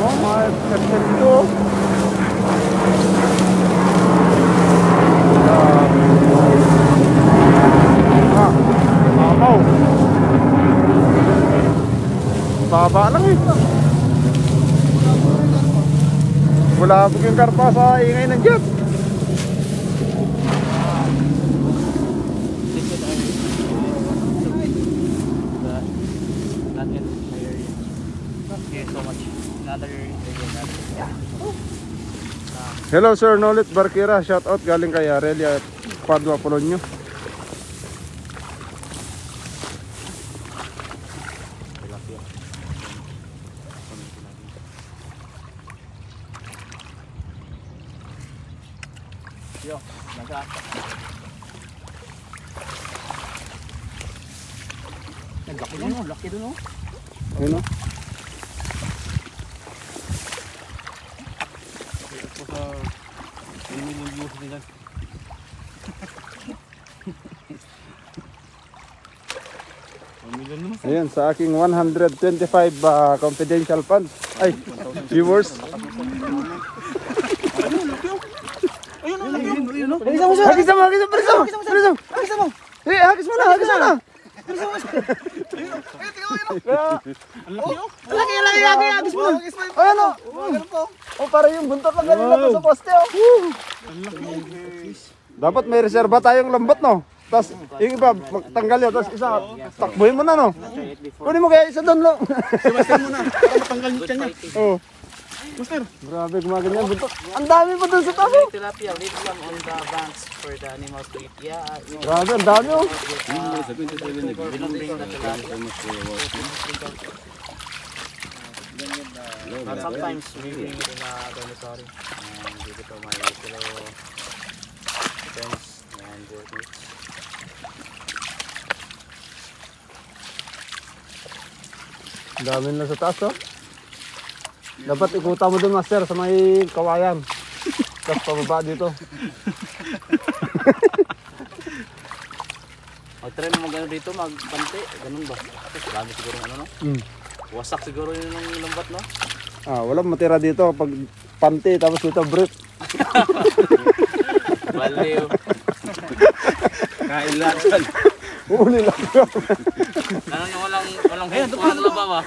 Oh, my F-22. Mamaw. Baba lang eh. Wala yung karpa sa ingay ng jet. Not yet. Okay, so much. Another area. Hello Sir Nolit Barkira, shout out galing kay Arelia at Padua Polonio. Yo, nasa. Naglaki doon, laki doon oh. Ayun o. Ito sa views nila. Ayan, sa aking 125 confidential funds. Ay, viewers. Hagis mo, hagis mo, hagis mo. Eh, hagis mo na, hagis mo na. Laki, hagis mo. Ayan o. Oh, para yung buntot lang galing na sa poste oh. Dapat may reserva tayong lambot no. Tapos yung iba magtanggal yun, tapos isa takbuhin mo na no. Kunin mo kaya isa doon lang. Master mo na, para matanggal yung tiyan niya. Oh. Master. Grabe, gumaganyan buntot. Ang dami pa doon sa tabi. Tilapia, leave them on the banks for the animals to eat. Yeah, Grabe, ang dami oh. bring the tilapia. And sometimes we bring it in a dormitory and give it to my fellow friends and workmates. Ang dami na sa taas oh. Dapat ikuta mo doon master sa may kawayan. Tapos pababa dito. Try mo mag-ano dito, magpante, ganun ba? Dami siguro ano no? Wasak siguro yun ng lambat no? Walang matira dito pag panty tapos dito brief. Baliw. Kain lang. Uli lang. Ano yung walang walang laba ba?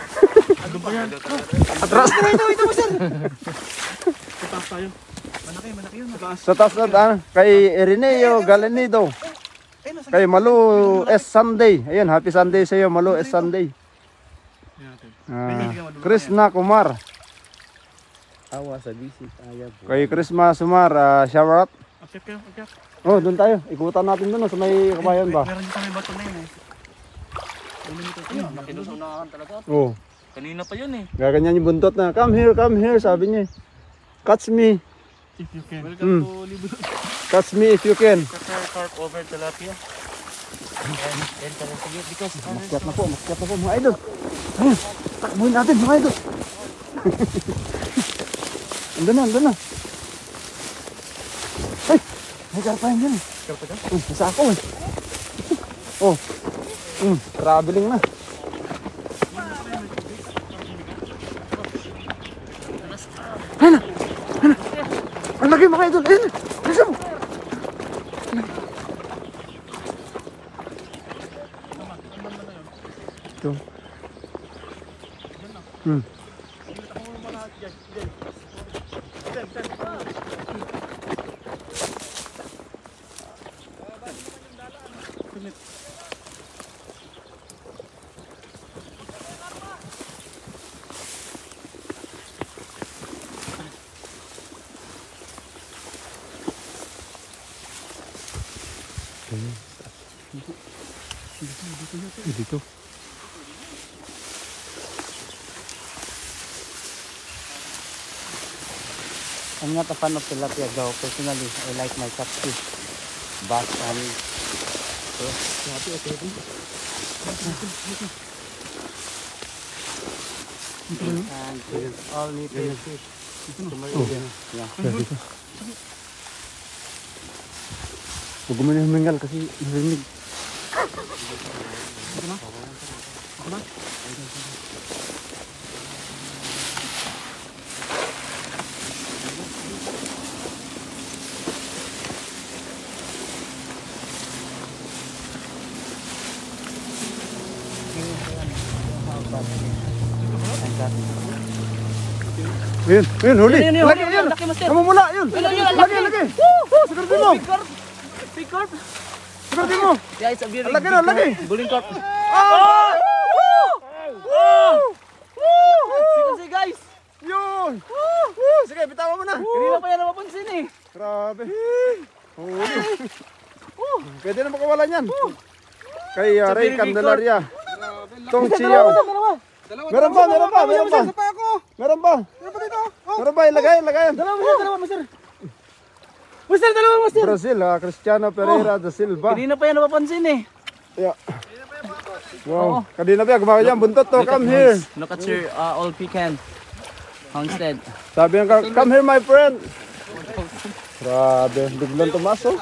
Atras. Ito mo sir. Taas tayo. Malaki yun. Sa taas na kay Ireneo Galenido. Kay Malu S. Sunday. Ayan, happy Sunday sa iyo, Malu S. Sunday. Krishna Kumar. Awa sa visit. Ayaw po. Kay Christmas Sumar, shower out. Akyat kayo, akyat. Oh, doon tayo. Ikutan natin doon sa may kabayan ba? Meron dito may bato na yun eh. Nakinusunahan talaga. Oh, Kanina pa yun eh. gaganyan yung buntot na. Come here, sabi niya. Catch me. If you can. Welcome to Libo. Catch me if you can. Prepare carp over tilapia. And tilapia because Makyat na po mga idol. Ayun, takbuhin natin mga idol. Andun na. Ay, may karpa yun dyan eh. Karpa ka? Nasa ako eh. Oh, traveling na. Ayun na. Ang laki mga idol. Ayun na. Bilisan mo. Ito. Dito. I'm not a fan of tilapia though. Personally, I like my catfish. Bass and and all native fish. Yeah. Huwag mo na humingal kasi narinig. Ayun, huli. Lagi, ayun. Kamu mula, yun. Lagi. Sagartin mo. Big carp. Sagartin mo. Yeah, it's a very Lagi. Buling carp. Ah! Sige guys. Yun. Sige, bitawan mo na. Kanina pa yan napapansin eh. Grabe. Huli. Pwede na makawalan yan. Kay Ray Candelaria. Tong Chiyaw. Meron pa. Meron pa ilagay. Dalawa, Master. Dalawa. Brazil, Cristiano Pereira da Silva. Kanina pa yan napapansin eh. Yeah. Wow. Kanina pa gumawa yan. Buntot to. Come here. Look at your all pecan. Homestead. Sabi niya, come here my friend. Grabe. Biglang tumaso.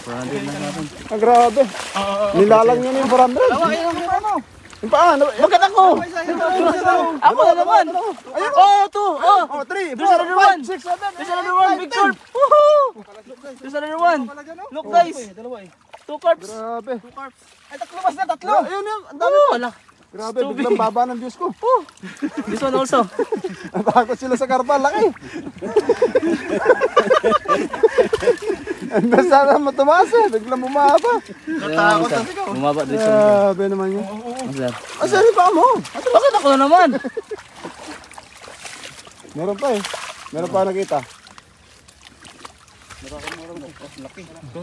400 na natin. Grabe. Nilalang niya na yung 400. Yung paa. Bakit ako? Ako na naman. Oh, two. Oh. Oh, 3, 4, There's another one. 5, 6, 7. There's another one. Big carp. Woohoo! There's another one. Look guys. 2 carps. Grabe. Ay, tatlo. Ayun yun. Ang dami. Wala. Grabe. Biglang baba ng Diyos ko. This one also. Natakot sila sa karpa. Laki. Basta na tumaas eh. Biglang bumaba. Natakot na sigaw. Bumaba this one. Grabe naman yun. Sir. Asan yung paa mo? Bakit ako na naman? Meron pa eh. Meron pa nakita.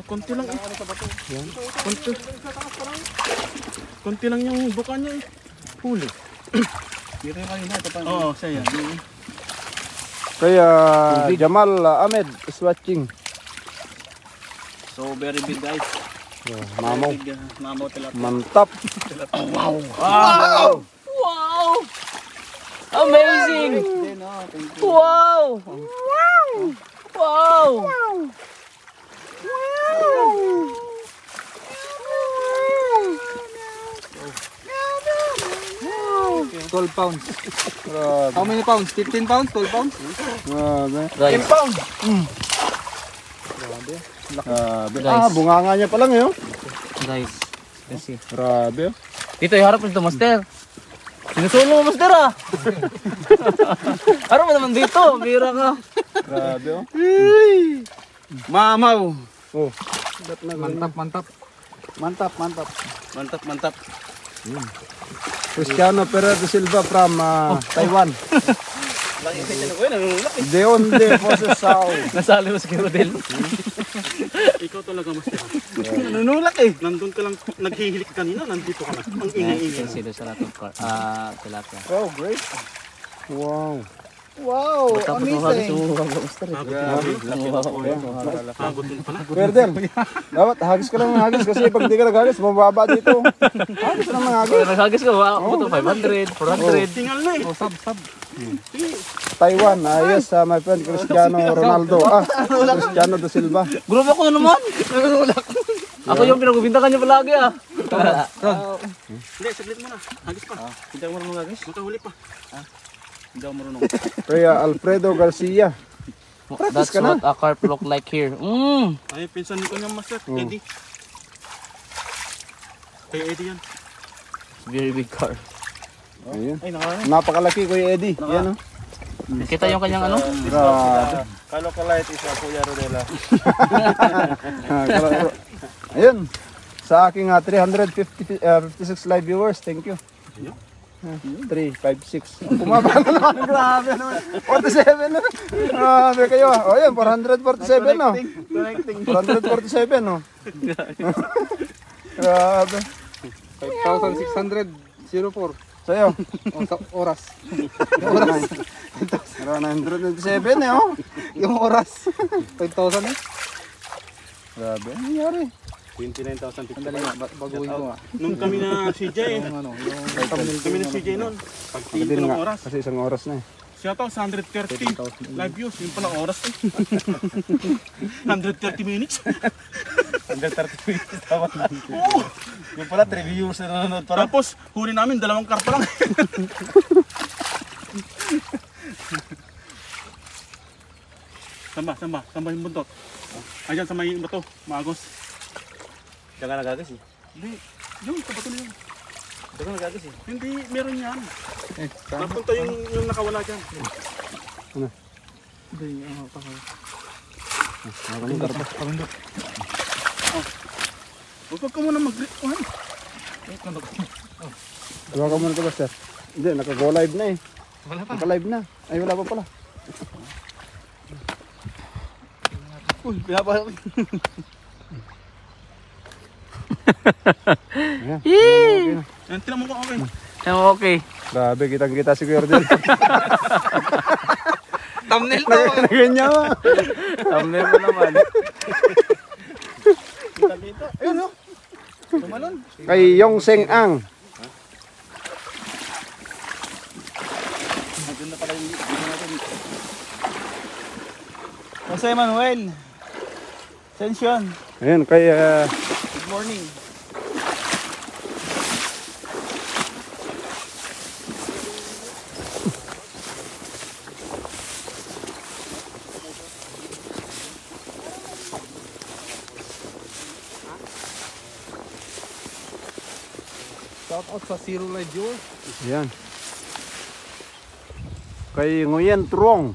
Konti lang eh. Konti lang yung buka niya eh. Huli. Dito yung kanina. Ito pa. Oo, siya yan. Kaya Jamal Ahmed is watching. So very big guys. Mamaw. Big mamaw tilapia. Mantap. Wow! Wow! Amazing! Wow! Wow! 12 pounds. Grabe. How many pounds? 15 pounds? 12 pounds? Grabe. Guys, Grabe. Guys. Bunganga niya pa lang eh. Oh. guys. Let's see. Grabe. Oh. Dito, iharap nito, Master. Sinusulo mo, Master, ah. Harap mo naman dito. Bira ka. Grabe. Oh. Mamaw. Oh. Mantap. Mantap. Cristiano Pereira da Silva from Taiwan. Lagi kayo dyan ako yun, nanunulak eh. De onde posesao. Nasali mo si Rodel. Ikaw talaga master. Nanunulak eh. Nandun ka lang, naghihilik kanina, nandito ka na. Ang ingay-ingay. Consider sa lahat ng tilapia. Oh, great. Wow. Wow, Tapos mo amazing. master. Pagod mo pala. Perdel, dapat hagis ka lang ng hagis kasi pag di ka naghagis, mababa dito. Hagis ka lang ng hagis. Naghagis ka, ako to 500, 400. Tingal na eh. Taiwan, yes, my friend Cristiano Ronaldo. Cristiano da Silva. Grupo ako na naman. Ako yung pinagbibintangan niyo palagi ah. Hindi, saglit mo na. Hagis pa. Hindi ako marunong hagis. Magkahuli pa. Hindi ako marunong. Kaya Alfredo Garcia. That's ka na. what a carp look like here. Ay, pinsan ko niyang master. Eddie. Kay Eddie yan. Very big carp. Ayun. Napakalaki Kuya Eddie. Yan, oh. Kita yung kanyang ano? Grabe. Kalokalite isa, Kuya Rodela. Ayun. Sa aking 356 live viewers, thank you. 3, 5, 6. Pumaba na naman. Grabe naman. 47 na. Grabe kayo. O yan, 447 no. 447 no. Grabe. 5,604. Sa'yo. Oras. Oras. 997 eh oh. Yung oras. 5,000 eh. Grabe. Ano nangyari? 29,000. Sandali nga, baguhin ko nga. Nung kami na CJ eh. Yung Kami na CJ nun. Pagtingin ko Din ng nga. oras. Kasi isang oras na eh. Siya to, 130 live views. Yung pala oras eh. 130 minutes. 130 minutes dapat. Yung pala 3 viewers na nanonood pa. Tapos, huli namin, 2 karpa lang. Samba yung buntot. Ayan sa may bato, maagos. Diyan ka nagagis eh. Hindi, yun, sa bato na yun. Diyan ka nagagis eh. Hindi, meron yan. Napunta yung nakawala dyan. Huwag ka muna mag-grip. Gawa ka muna ito ba sir? Hindi, naka-go live na eh. Naka-live na. Ay wala pa pala. Uy, pinapahal. Ayan. Yan, tinan mo ko okay. Okay. Grabe, kitang-kita si Kuya Rodel. thumbnail to. Ganyan mo. Thumbnail mo naman. Ayun o. Tumalon. Kay Yong Seng Ang. Jose Manuel. Sensyon. Ayun, kay Good morning. Shout out sa Zero Live Viewer. Ayan. Kay Nguyen Truong.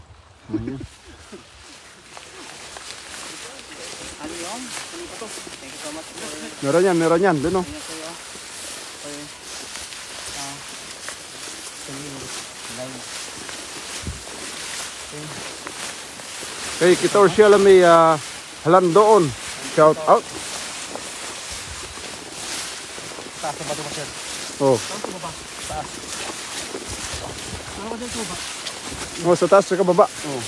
Ano yun? Ano ito? Thank you so much for Meron yan. Doon oh. Kay Kitor siya lang may halandoon. Shout out. taas ng bato mo sir. Oh. Taas. Ano ba dyan tuba? Oh, sa taas sa kababa. Oh.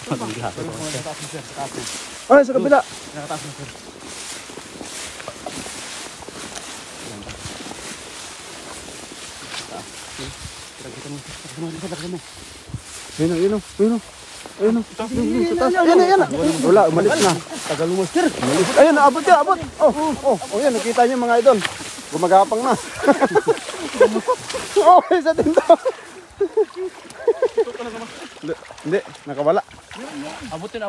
Sa taas mo sir. Sa taas mo. Ay, sa kabila. Nakataas mo sir. Ayun oh. Ayun. Wala, umalis na. Tagal mo sir. Ayun, abot. Oh, yan, nakita niyo mga idol. Gumagapang na. Oh, isa din daw. Hindi, nakawala. Abot yun.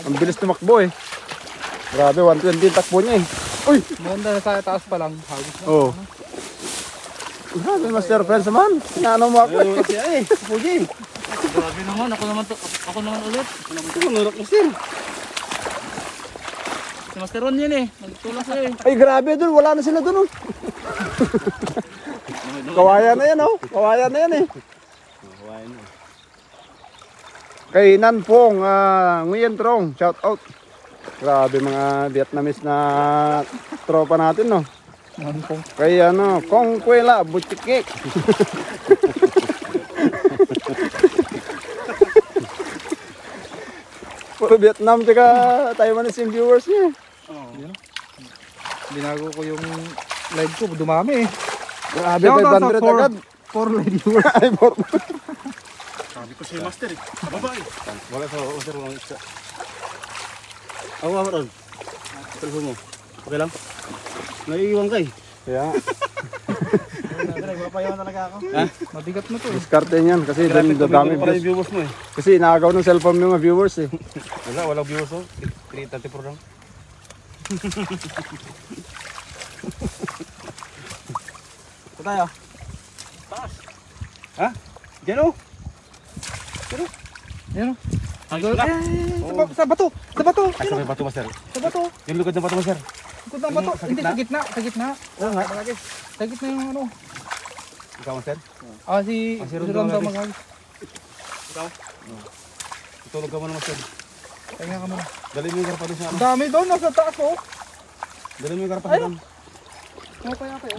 Ang bilis tumakbo eh. Grabe, 120 takbo niya eh. Uy! Maganda na sa taas pa lang. Hagos na. Oh. Grabe, Master Friends naman. Inaano mo ako eh. Siya eh. Puji. Grabe naman. Ako naman ulit. Manurok mo sir. Si Master Ron yun eh. Nagtulong sa'yo eh. Ay, grabe dun. Wala na sila dun oh. Kawayan na yan oh. Kawayan na yan eh. Kay Nan Pong, Nguyen Trong, shout out. Grabe mga Vietnamese na tropa natin, no? Kay ano, Kong Kuela, Butchikik. Puro Vietnam, tsaka Taiwanese yung viewers niya. Binago ko yung live ko, dumami eh. Grabe, Shout out 500 sa agad. 4 live viewers. Ay, Sabi ko si Master eh. Babae. Wala sa Master walang isa. Ako ako ron. Telepon mo. Okay lang? Naiiwan ka eh. Kaya, Mapayaw talaga ako. Ha? Mabigat na to eh. diskarte niyan kasi dami Dami pala views. yung viewers mo eh. Kasi inaagaw ng cellphone ng mga viewers eh. Walang viewers oh. 334 lang. Ito tayo. Taas. Ha? Diyan oh. Ayan o. Ay, wala. Sa bato! Sa bato! Ay, sa may bato Master. Sa bato! Yung lugod ng bato Master. Ikot ng bato! Sa Hindi, gitna? sa gitna! Sa gitna! Oo nga. Sa gitna yung ano. Ikaw Master. Si Si Ron Ron daw Daw mag Tutulog ka muna Master. Kaya ka muna. Dali mo yung karpa doon sa ano. Ang dami doon, nasa taas oh. Dali mo yung karpa doon. Oo, kaya kayo.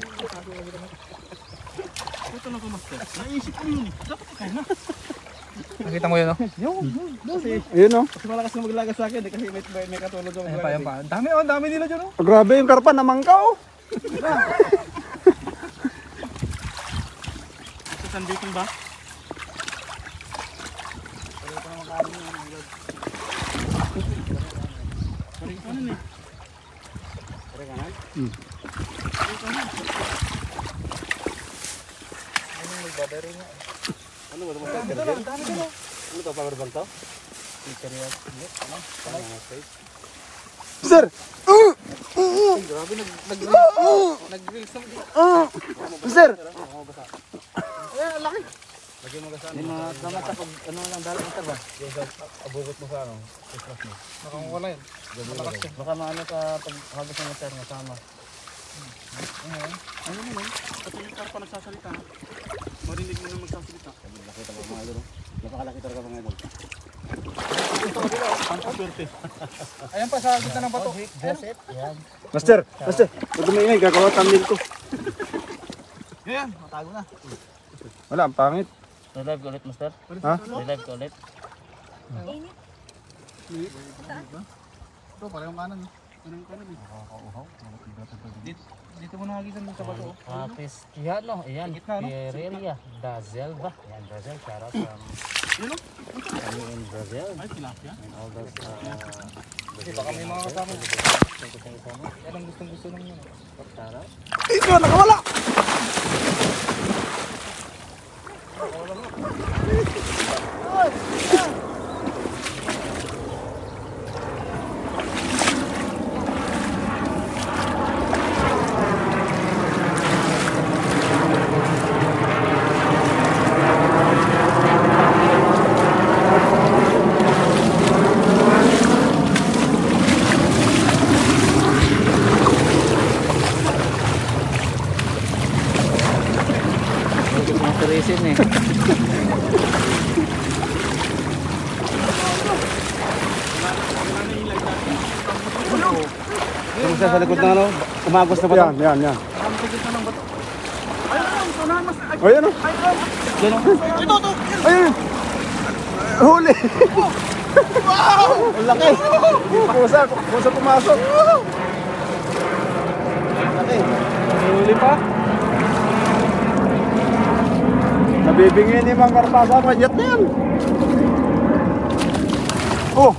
Ito na ko Master. Naisip ko yun eh. Dapat ikaw na. Nakita mo yun oh. Ayun oh. Kasi malakas na maglagas sa akin eh, kasi may katulog ako. Ayan pa, ayan pa. Ang dami oh, ang dami nila dyan oh. Grabe yung karpa naman ka oh. Sa sunbaking ba? Ano ba naman? Ano to? Power bank to? Sir! Grabe, nag-reels naman. Sir! May mga damat sa pag ano lang dala ng ba? Abukot mo sa ano? Nakakawala yun. Malakas yun. Baka maano ka pag habos ng Master nasama. Ano naman? Pati yung karpa nagsasalita. Marinig mo na magsasalita. Nakita ko mga idol. Napakalaki talaga mga idol. Ang swerte. Ayan pa sa gitna ng bato. Joseph, yan. Master! Master! Huwag maingay, gagawa thumbnail ko. Yan, matago na. Wala, ang pangit. Relive ka ulit, Master. Ha? Relive ka ulit. Ito, parang kanan. Dito mo nakagitan dun sa bato. Artist, yan no, yan. Gitna, no? Pierreria, Dazel ba? Yan, Dazel, shout out from kami in Brazil. Ay, tilapia. And all those, Kasi baka may mga kasama. Yan ang gustong-gusto nung yun. shout out. Ito, nakawala! Mga tourism eh. Kung sa likod ng ano, umagos na ba ito? Yan. Ayun oh. Ayun! Huli! Wow! Ang laki! Pusa pumasok! Huli pa. Nabibingin ni Mang Karpasa pa jet na yan! Oh!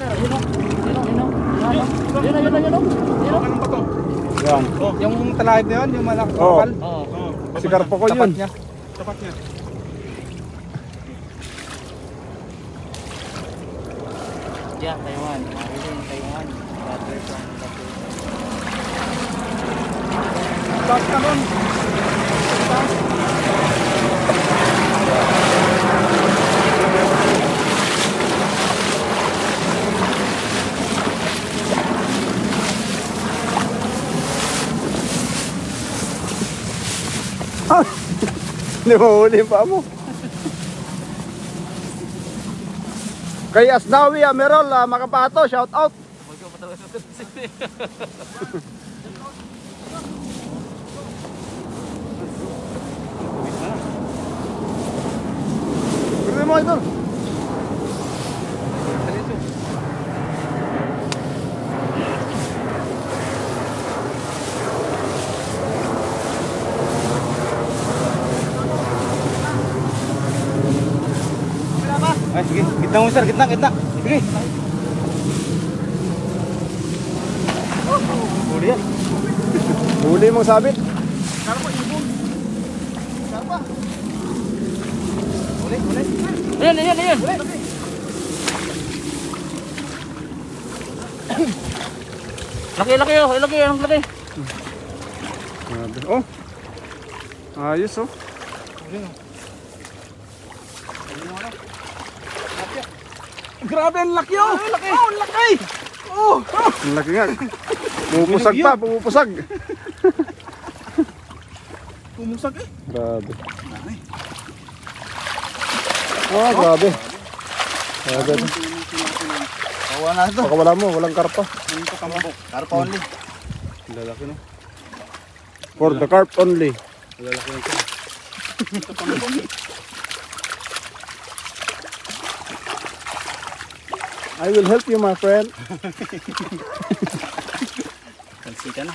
Yan. Yung talahib na yun, yung malaking Oo. kapal. Oo. Si Karpo ko Tapat yun. niya. Tapat niya. Yeah, Taiwan. Really in Taiwan. Water from the Taas ka nun. Hindi mo huli pa mo. Kay Asnawi, Merol, Makapato, shout out. Pwede mo ito. Ay, sige. Gitna mo, sir. Gitna. Sige. Huli yan. Huli mong sabit. Ayan. Laki oh, laki. Oh. Ayos oh. Grabe, ang laki oh! Ang laki! Oh, ang laki! Oh! Ang laki nga. Pumupusag pa, pumupusag. Pumusag eh. Grabe. Oh, grabe. Grabe. Kawa na ito. Baka wala mo, walang karpa. Karpa only. Lalaki no. For the carp only. Lalaki nito. I will help you, my friend. Kansi ka na.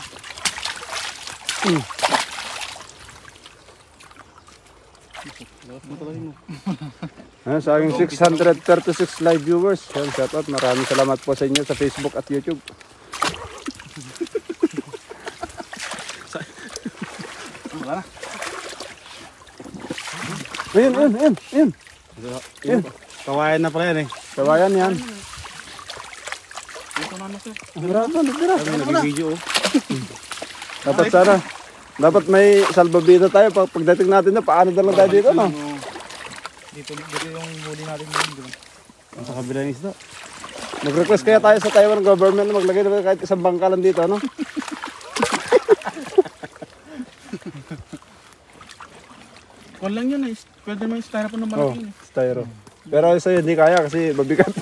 Sa aking 636 live viewers, yan, shout out. Maraming salamat po sa inyo sa Facebook at YouTube. Wala na. Ayun. Yan. Kawayan na pala yan eh. Kawayan yan. Grabe, Nag-video oh. dapat sana. Dapat may salbabida tayo pagdating natin na paano na lang tayo dito, no? Dito yung huli natin ngayon. Sa kabila ng isda. Mag-request kaya tayo sa Taiwan government na maglagay na kahit isang bangkalan dito, ano? Kung lang yun eh. Pwede naman yung styrofoam ng Oh, malaki yun eh. styro. Pero sa'yo hindi kaya kasi mabigat.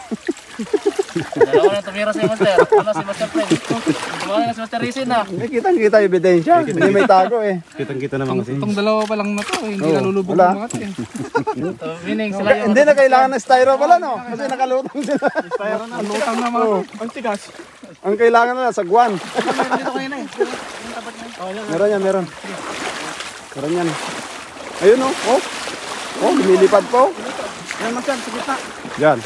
Dalawa na tumira si Master. Ano si Master Friend? Tumawag na si Master Rizin na. Kita ebidensya. Hindi may tago eh. Kitang-kita naman kasi. Itong dalawa pa lang na to, hindi Oo, nalulubog wala. ng mga to eh. Meaning sila yung... Hindi na kailangan ng styro pala, no? Kasi nakalutang sila. Ang lutang na mga to. Ang tigas. Ang kailangan na sagwan. Dito kanina eh. Meron yan. Meron yan. Ayun oh. Oh, lumilipad po. Yan Master, sa gitna. Yan.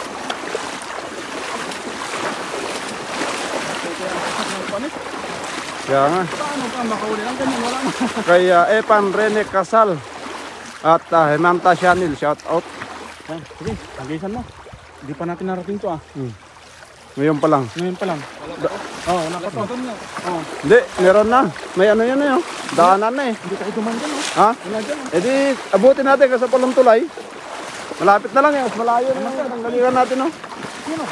Kaya nga. Paano pa makahuli lang ganyan, wala na. Kay Epan Rene Casal at Hemanta Shanil, shout out. Yan, sige. Hanggisan mo. Hindi pa natin narating to ah. Ngayon pa lang. Ngayon pa lang. Oo, nakato. Hindi, meron na. May ano yan eh. Oh. Daanan na eh. Hindi tayo duman dyan oh. Ha? Wala dyan oh. E di, abutin natin kasi Palong Tulay. Malapit na lang eh. Mas malayo na lang. Ang galingan natin oh. Yun oh.